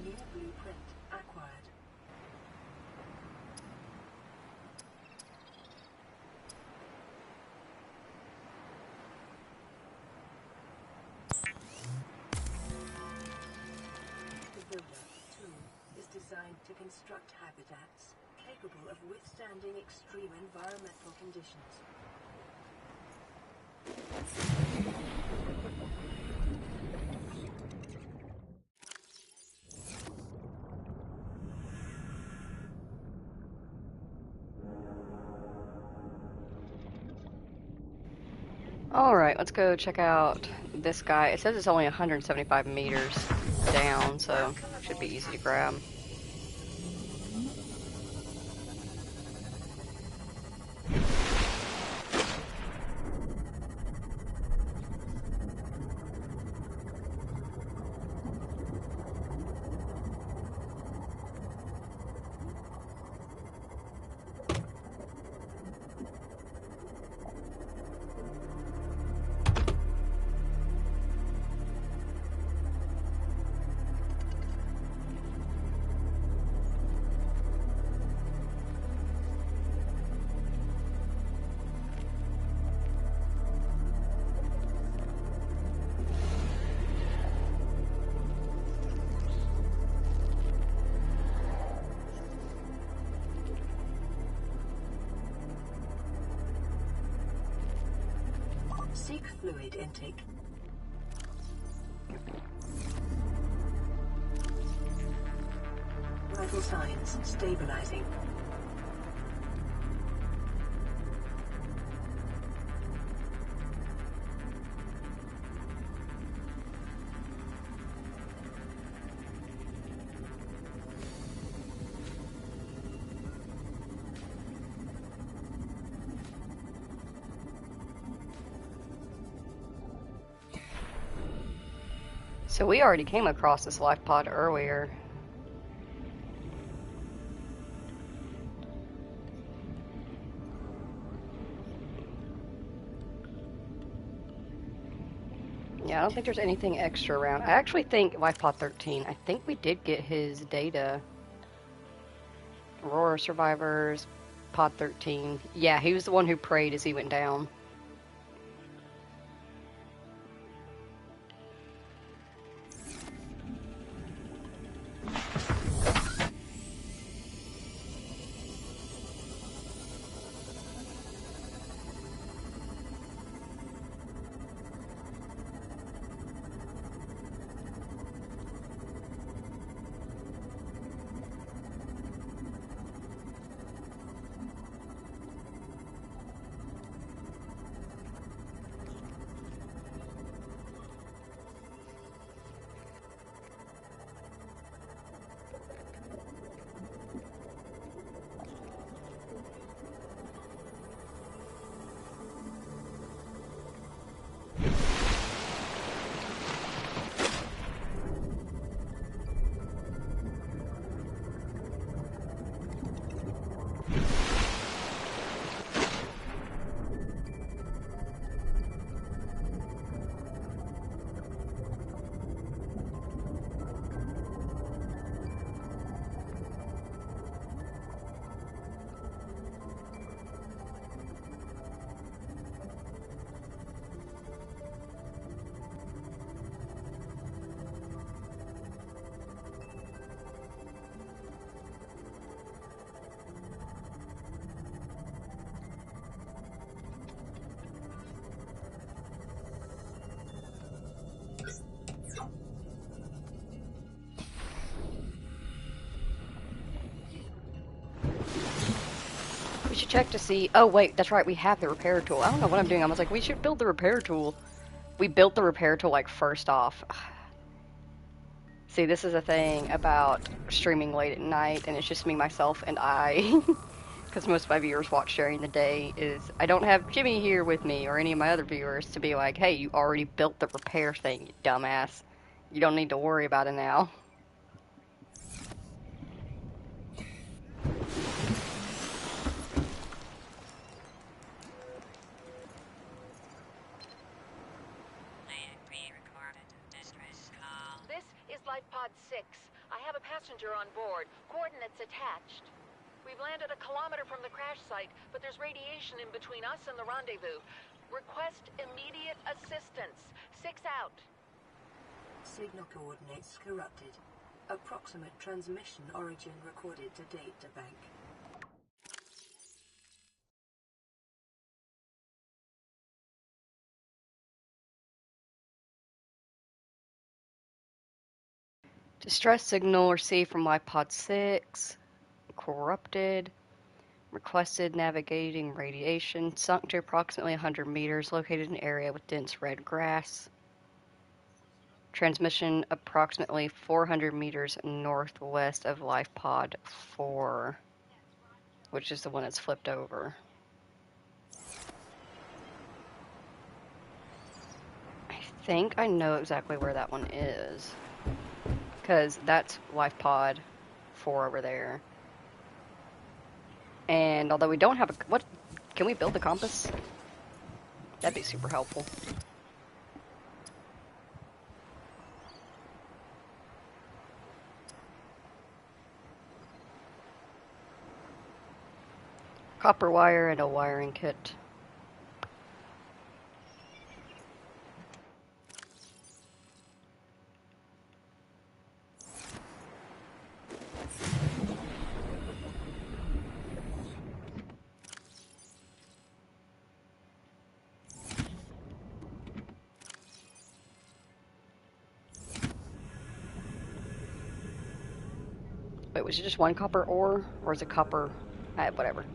New blueprint acquired. The builder tool is designed to construct habitats capable of withstanding extreme environmental conditions. Alright, let's go check out this guy. It says it's only 175 meters down, so should be easy to grab. Seek fluid intake. Vital signs stabilizing. So we already came across this life pod earlier. Yeah, I don't think there's anything extra around. I actually think life pod 13, I think we did get his data. Aurora survivors, pod 13. Yeah, he was the one who prayed as he went down. We should check to see. Oh, wait, that's right. We have the repair tool. I don't know what I'm doing. I was like, we should build the repair tool. We built the repair tool, like, first off. See, this is a thing about streaming late at night, and it's just me, myself, and I. Because most of my viewers watch during the day, is I don't have Jimmy here with me or any of my other viewers to be like, hey, you already built the repair thing, you dumbass. You don't need to worry about it now. This is Life Pod 6. I have a passenger on board. Coordinates attached. We've landed a kilometer from the crash site, but there's radiation in between us and the rendezvous. Request immediate assistance. 6 out. Signal coordinates corrupted. Approximate transmission origin recorded to data bank. Distress signal received from Life Pod 6. Corrupted. Requested navigating radiation. Sunk to approximately 100 meters. Located in an area with dense red grass. Transmission approximately 400 meters northwest of Life Pod 4, which is the one that's flipped over. I think I know exactly where that one is, because that's Life Pod 4 over there. And although we don't have a... What? Can we build the compass? That'd be super helpful. Copper wire and a wiring kit. Wait, was it just one copper ore? Or is it copper... whatever.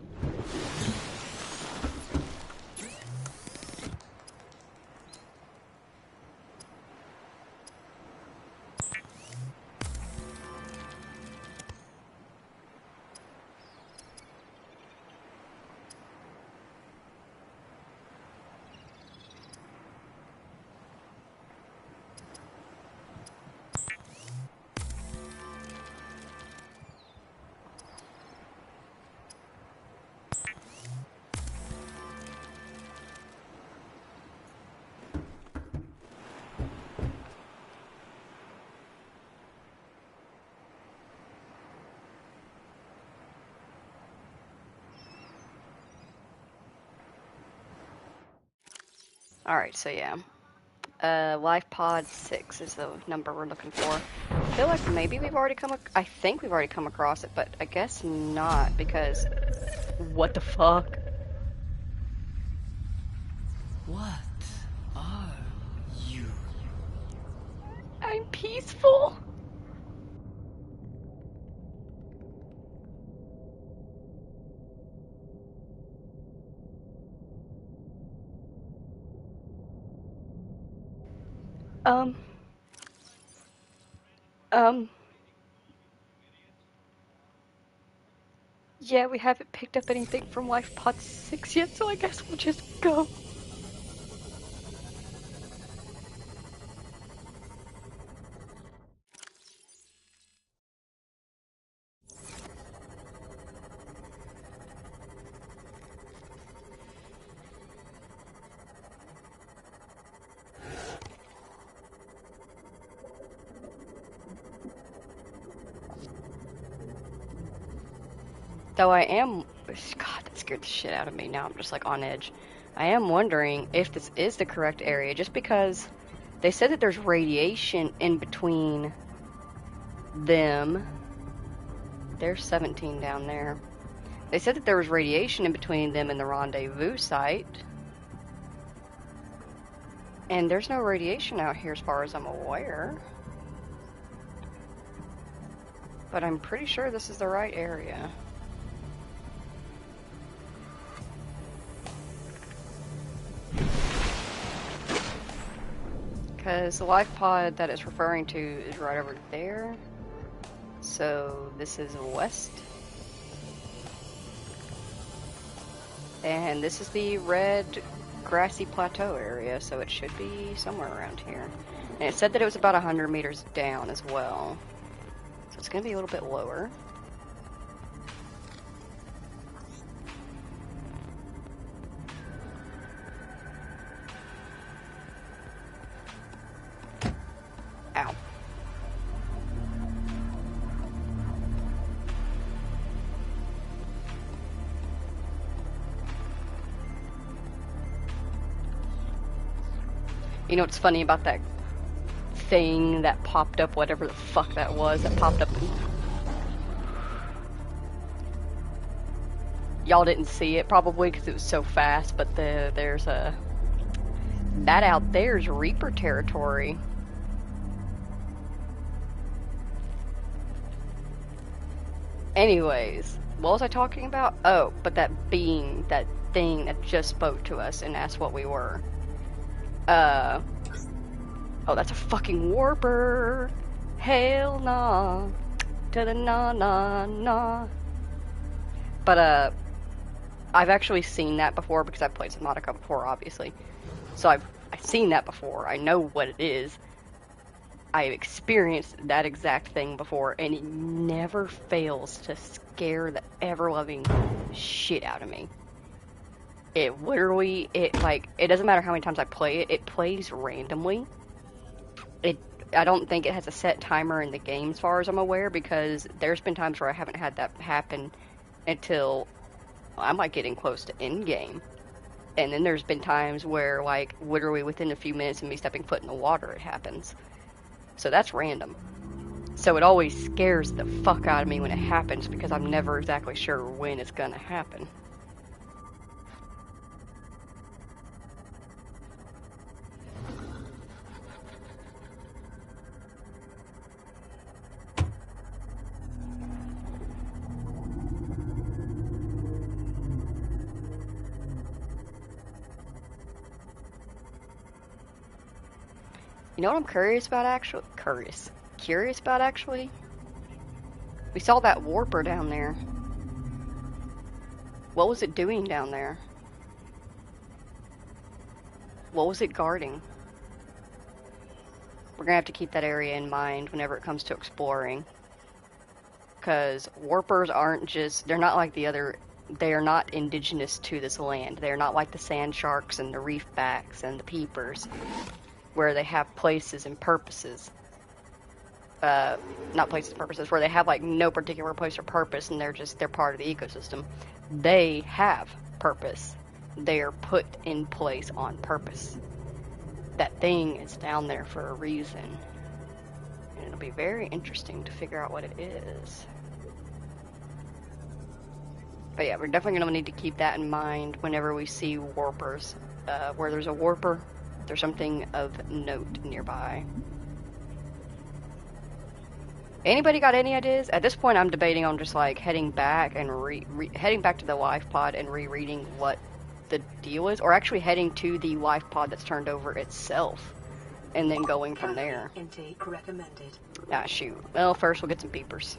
Alright, so yeah. Life Pod 6 is the number we're looking for. I feel like maybe we've already I think we've already come across it, but I guess not, because... What the fuck? What are you? I'm peaceful! Um... Um... Yeah, we haven't picked up anything from Life Pod 6 yet, so I guess we'll just go. Though I am... God, that scared the shit out of me. Now I'm just like on edge. I am wondering if this is the correct area, just because they said that there's radiation in between them. There's 17 down there. They said that there was radiation in between them and the rendezvous site. And there's no radiation out here as far as I'm aware. But I'm pretty sure this is the right area. Because the life pod that it's referring to is right over there. So this is west. And this is the red grassy plateau area, so it should be somewhere around here. And it said that it was about 100 meters down as well. So it's going to be a little bit lower. Ow. You know what's funny about that thing that popped up, whatever the fuck that was, that popped up? Y'all didn't see it probably because it was so fast, but there's a... That out there's Reaper territory. Anyways, what was I talking about? Oh, but that being, that thing that just spoke to us and asked what we were. Oh, that's a fucking warper. Hell nah. To the nah nah nah. But, I've actually seen that before because I've played Subnautica before, obviously. So I've seen that before. I know what it is. I've experienced that exact thing before, and it never fails to scare the ever-loving shit out of me. It literally, it doesn't matter how many times I play it, it plays randomly. I don't think it has a set timer in the game as far as I'm aware, because there's been times where I haven't had that happen until I'm like getting close to end game. And then there's been times where, like, literally within a few minutes of me stepping foot in the water, it happens. So that's random. So it always scares the fuck out of me when it happens because I'm never exactly sure when it's gonna happen. You know what I'm curious about actually? Curious about actually? We saw that warper down there. What was it doing down there? What was it guarding? We're gonna have to keep that area in mind whenever it comes to exploring. Because warpers aren't just, they're not like the other, they are not indigenous to this land. They're not like the sand sharks and the reefbacks and the peepers, where they have places and purposes. Not places and purposes, where they have like no particular place or purpose and they're part of the ecosystem. They have purpose. They are put in place on purpose. that thing is down there for a reason. And it'll be very interesting to figure out what it is. But yeah, we're definitely going to need to keep that in mind whenever we see warpers. Where there's a warper, there's something of note nearby. Anybody got any ideas? At this point, I'm debating on just like heading back and heading back to the life pod and rereading what the deal is, or actually heading to the life pod that's turned over itself, and then going from there. Intake recommended. Ah, shoot. Well, first we'll get some beepers.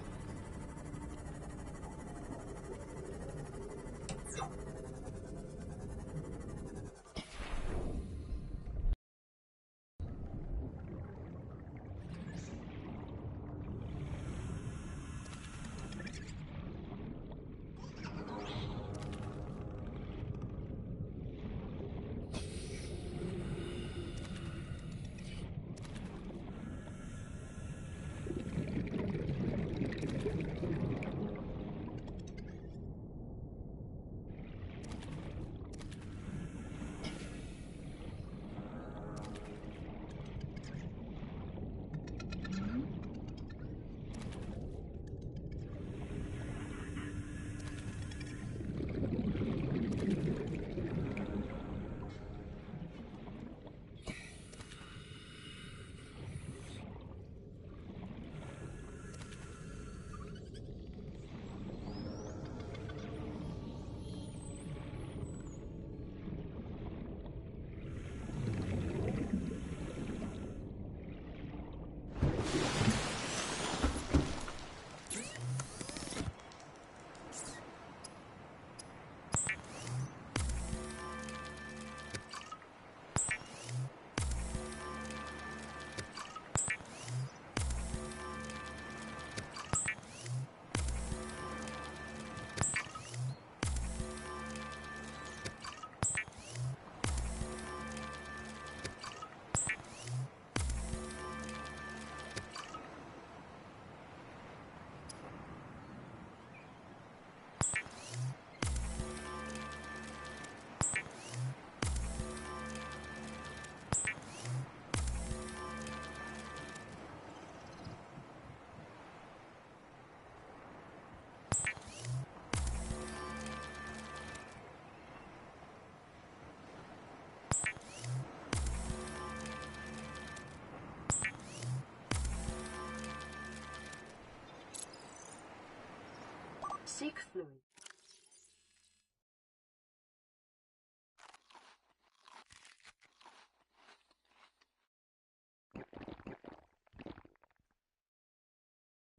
Seek fluid.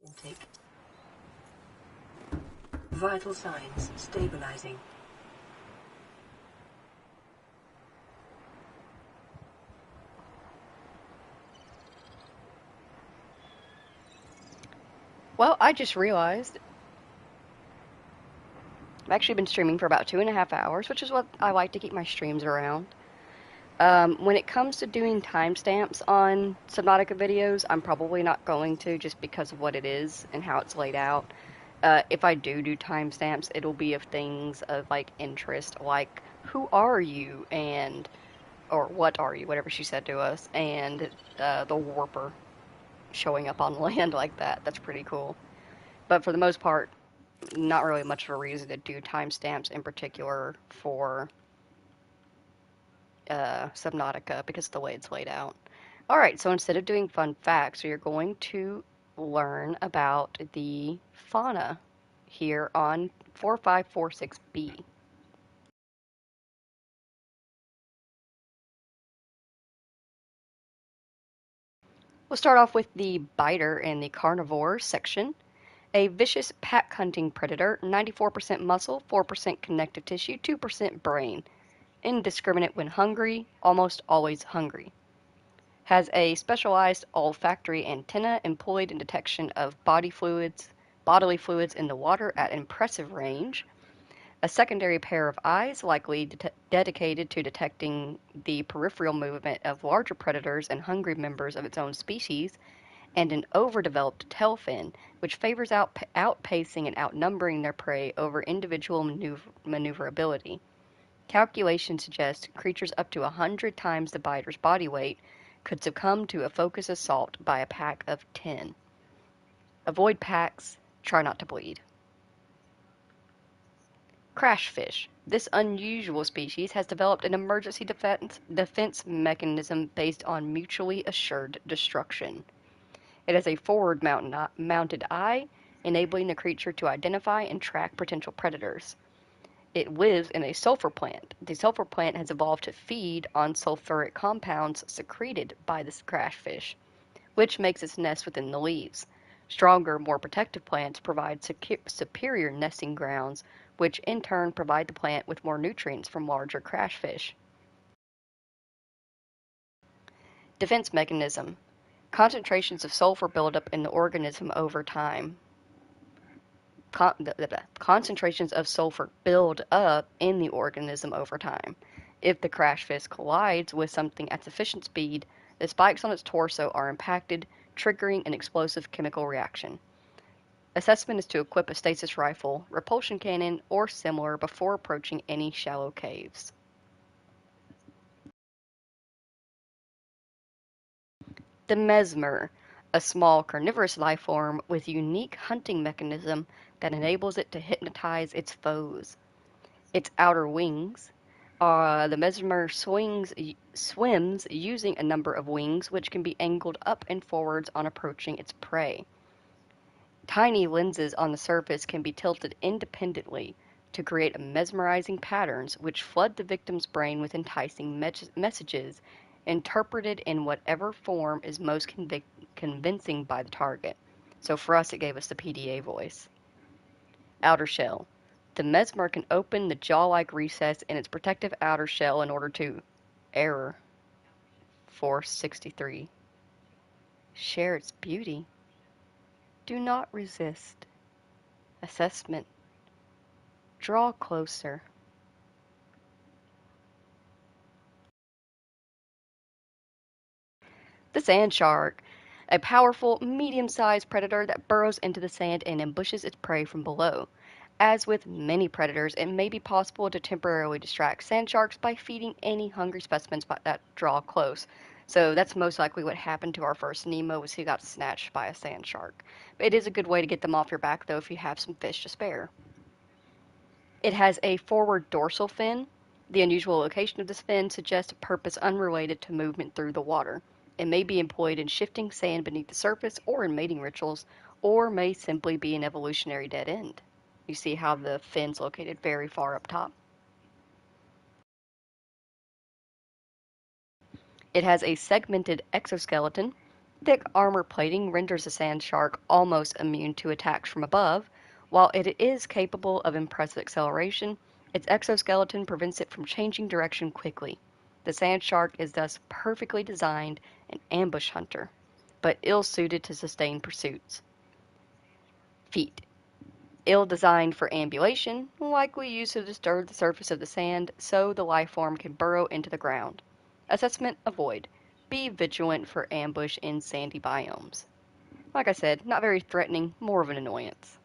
Intake. Vital signs stabilizing. Well, I just realized I've actually been streaming for about 2.5 hours, which is what I like to keep my streams around. When it comes to doing timestamps on Subnautica videos, I'm probably not going to just because of what it is and how it's laid out. If I do timestamps, it'll be of things of like interest, like who are you and or what are you, whatever she said to us, and the warper showing up on land like that. That's pretty cool. But for the most part, not really much of a reason to do timestamps in particular for Subnautica because of the way it's laid out. Alright, so instead of doing fun facts, we are going to learn about the fauna here on 4546B. We'll start off with the biter and the carnivore section. A vicious pack hunting predator, 94% muscle, 4% connective tissue, 2% brain. Indiscriminate when hungry, almost always hungry. Has a specialized olfactory antenna employed in detection of bodily fluids in the water at impressive range. A secondary pair of eyes, likely dedicated to detecting the peripheral movement of larger predators and hungry members of its own species, and an overdeveloped tail fin, which favors outpacing and outnumbering their prey over individual maneuverability. Calculations suggest creatures up to 100 times the biter's body weight could succumb to a focus assault by a pack of 10. Avoid packs, try not to bleed. Crashfish. This unusual species has developed an emergency defense mechanism based on mutually assured destruction. It has a forward-mounted eye, enabling the creature to identify and track potential predators. It lives in a sulfur plant. The sulfur plant has evolved to feed on sulfuric compounds secreted by this crashfish, which makes its nest within the leaves. Stronger, more protective plants provide superior nesting grounds, which in turn provide the plant with more nutrients from larger crashfish. Defense mechanism. Concentrations of sulfur build up in the organism over time. Concentrations of sulfur build up in the organism over time. If the crashfish collides with something at sufficient speed, the spikes on its torso are impacted, triggering an explosive chemical reaction. Assessment is to equip a stasis rifle, repulsion cannon, or similar before approaching any shallow caves. The mesmer, a small carnivorous life form with unique hunting mechanism that enables it to hypnotize its foes. Its outer wings, the mesmer swims using a number of wings which can be angled up and forwards on approaching its prey. Tiny lenses on the surface can be tilted independently to create mesmerizing patterns which flood the victim's brain with enticing messages interpreted in whatever form is most convincing by the target. So for us, it gave us the PDA voice. Outer shell. The mesmer can open the jaw-like recess in its protective outer shell in order to error. 463. Share its beauty. Do not resist. Assessment. Draw closer. The sand shark. A powerful, medium-sized predator that burrows into the sand and ambushes its prey from below. As with many predators, it may be possible to temporarily distract sand sharks by feeding any hungry specimens that draw close. So that's most likely what happened to our first Nemo, was he got snatched by a sand shark. It is a good way to get them off your back, though, if you have some fish to spare. It has a forward dorsal fin. The unusual location of this fin suggests a purpose unrelated to movement through the water. It may be employed in shifting sand beneath the surface or in mating rituals, or may simply be an evolutionary dead end. You see how the fin's located very far up top. It has a segmented exoskeleton. Thick armor plating renders a sand shark almost immune to attacks from above. While it is capable of impressive acceleration, its exoskeleton prevents it from changing direction quickly. The sand shark is thus perfectly designed an ambush hunter, but ill-suited to sustain pursuits. Feet. Ill-designed for ambulation, likely used to disturb the surface of the sand so the life form can burrow into the ground. Assessment: avoid. Be vigilant for ambush in sandy biomes. Like I said, not very threatening, more of an annoyance.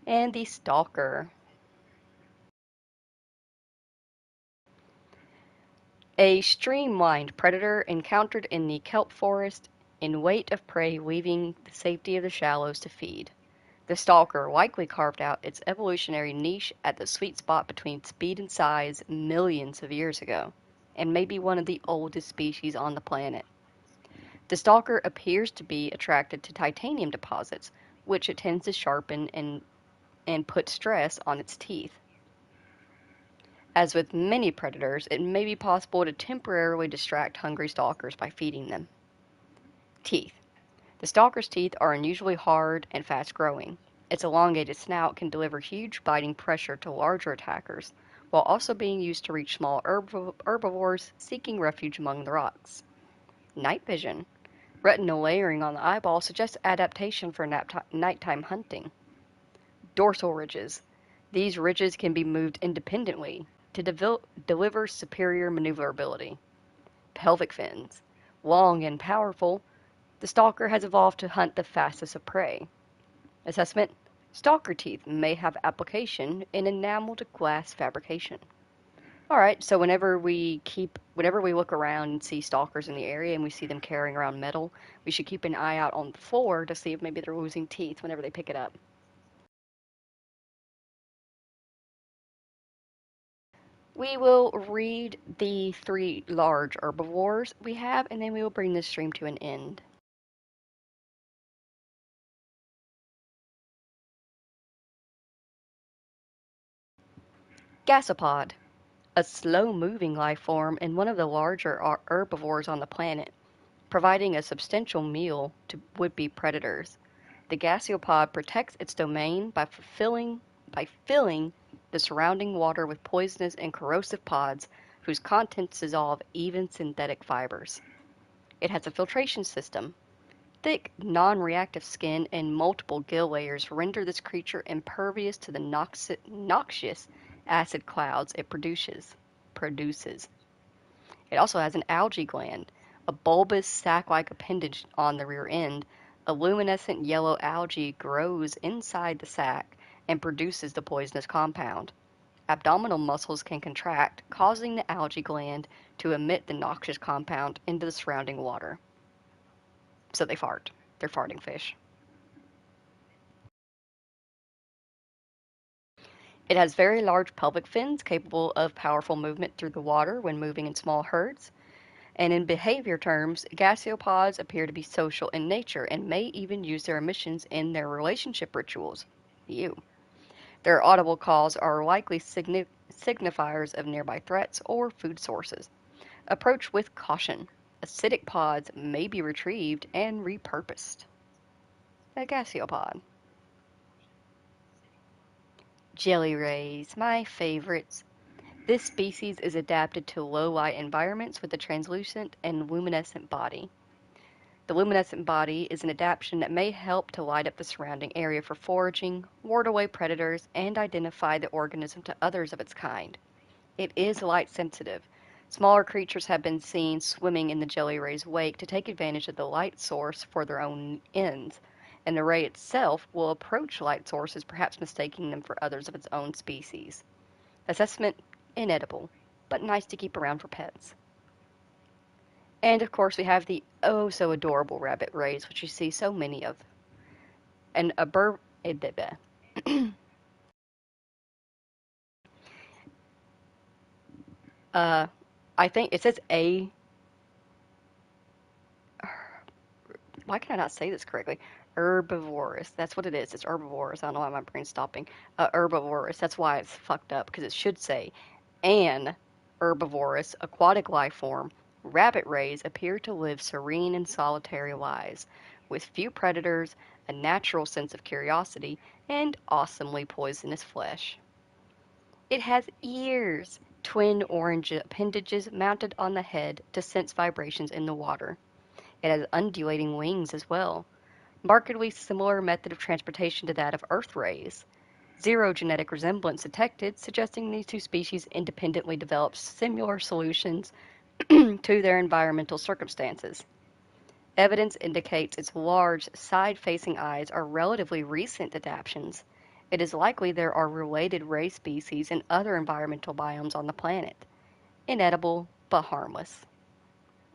And the stalker. A streamlined predator encountered in the kelp forest, in weight of prey leaving the safety of the shallows to feed. The stalker likely carved out its evolutionary niche at the sweet spot between speed and size millions of years ago, and may be one of the oldest species on the planet. The stalker appears to be attracted to titanium deposits, which it tends to sharpen and put stress on its teeth. As with many predators, it may be possible to temporarily distract hungry stalkers by feeding them. Teeth. The stalker's teeth are unusually hard and fast-growing. Its elongated snout can deliver huge biting pressure to larger attackers, while also being used to reach small herbivores seeking refuge among the rocks. Night vision. Retinal layering on the eyeball suggests adaptation for nighttime hunting. Dorsal ridges. These ridges can be moved independently to deliver superior maneuverability. Pelvic fins. Long and powerful, the stalker has evolved to hunt the fastest of prey. Assessment: Stalker teeth may have application in enameled glass fabrication. Alright, so whenever we look around and see stalkers in the area and we see them carrying around metal, we should keep an eye out on the floor to see if maybe they're losing teeth whenever they pick it up. We will read the three large herbivores we have, and then we will bring this stream to an end. Gasopod, a slow-moving life form and one of the larger herbivores on the planet, providing a substantial meal to would-be predators. The gasopod protects its domain by filling the surrounding water with poisonous and corrosive pods whose contents dissolve even synthetic fibers. It has a filtration system. Thick, non-reactive skin and multiple gill layers render this creature impervious to the noxious acid clouds it produces. It also has an algae gland, a bulbous sac-like appendage on the rear end. A luminescent yellow algae grows inside the sac and produces the poisonous compound. Abdominal muscles can contract, causing the algae gland to emit the noxious compound into the surrounding water. So they fart. They're farting fish. It has very large pelvic fins capable of powerful movement through the water when moving in small herds. And in behavior terms, gaseopods appear to be social in nature and may even use their emissions in their relationship rituals. Ew. Their audible calls are likely signifiers of nearby threats or food sources. Approach with caution. Acidic pods may be retrieved and repurposed. A gaseopod. Jelly rays, my favorites. This species is adapted to low-light environments with a translucent and luminescent body. The luminescent body is an adaptation that may help to light up the surrounding area for foraging, ward away predators, and identify the organism to others of its kind. It is light sensitive. Smaller creatures have been seen swimming in the jelly ray's wake to take advantage of the light source for their own ends, and the ray itself will approach light sources, perhaps mistaking them for others of its own species. Assessment: inedible, but nice to keep around for pets. And of course, we have the oh so adorable rabbit rays, which you see so many of. And a bur. uh, I think it says a. Why can I not say this correctly? Herbivorous. That's what it is. It's herbivorous. I don't know why my brain's stopping. Herbivorous. That's why it's fucked up, because it should say an herbivorous aquatic life form. Rabbit rays appear to live serene and solitary lives, with few predators, a natural sense of curiosity, and awesomely poisonous flesh. It has ears, twin orange appendages mounted on the head to sense vibrations in the water. It has undulating wings as well. Markedly similar method of transportation to that of Earth rays. Zero genetic resemblance detected, suggesting these two species independently developed similar solutions to their environmental circumstances. Evidence indicates its large, side-facing eyes are relatively recent adaptations. It is likely there are related ray species in other environmental biomes on the planet. Inedible, but harmless.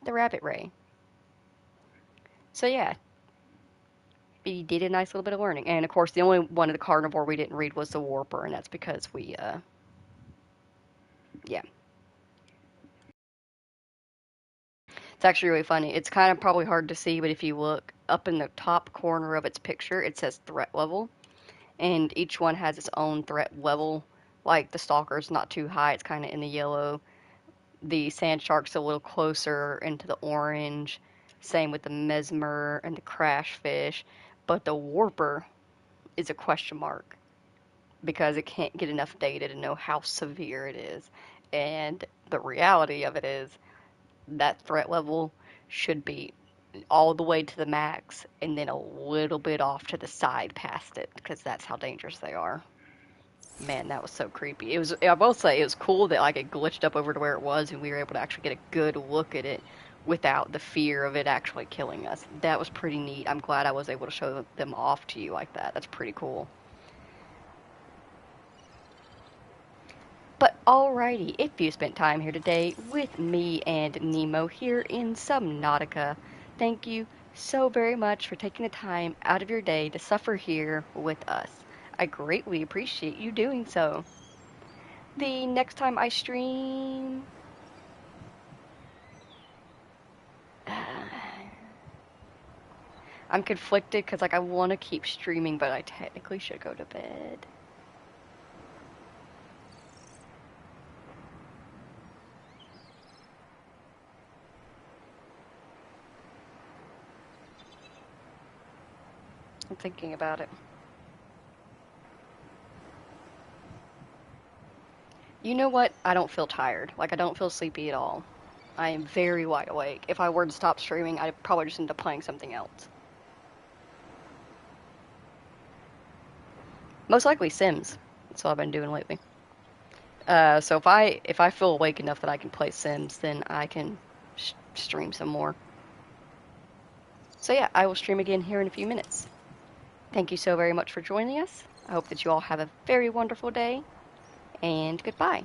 The rabbit ray. So yeah, we did a nice little bit of learning. And of course, the only one of the carnivore we didn't read was the warper, and that's because yeah. It's actually really funny. It's kind of probably hard to see, but if you look up in the top corner of its picture, it says threat level, and each one has its own threat level. Like the stalker's not too high, it's kind of in the yellow. The sand shark's a little closer into the orange. Same with the mesmer and the crash fish, but the warper is a question mark because it can't get enough data to know how severe it is. And the reality of it is that threat level should be all the way to the max and then a little bit off to the side past it because that's how dangerous they are. Man, that was so creepy. It was, I will say, it was cool that like it glitched up over to where it was and we were able to actually get a good look at it without the fear of it actually killing us. That was pretty neat. I'm glad I was able to show them off to you like that. That's pretty cool. Alrighty, if you spent time here today with me and Nemo here in Subnautica, thank you so very much for taking the time out of your day to suffer here with us. I greatly appreciate you doing so. The next time I stream... I'm conflicted because I want to keep streaming, but I technically should go to bed. I'm thinking about it. You know what? I don't feel tired. I don't feel sleepy at all. I am very wide awake. If I were to stop streaming, I'd probably just end up playing something else. Most likely Sims. That's what I've been doing lately. So if I feel awake enough that I can play Sims, then I can stream some more. So yeah, I will stream again here in a few minutes. Thank you so very much for joining us. I hope that you all have a very wonderful day, and goodbye.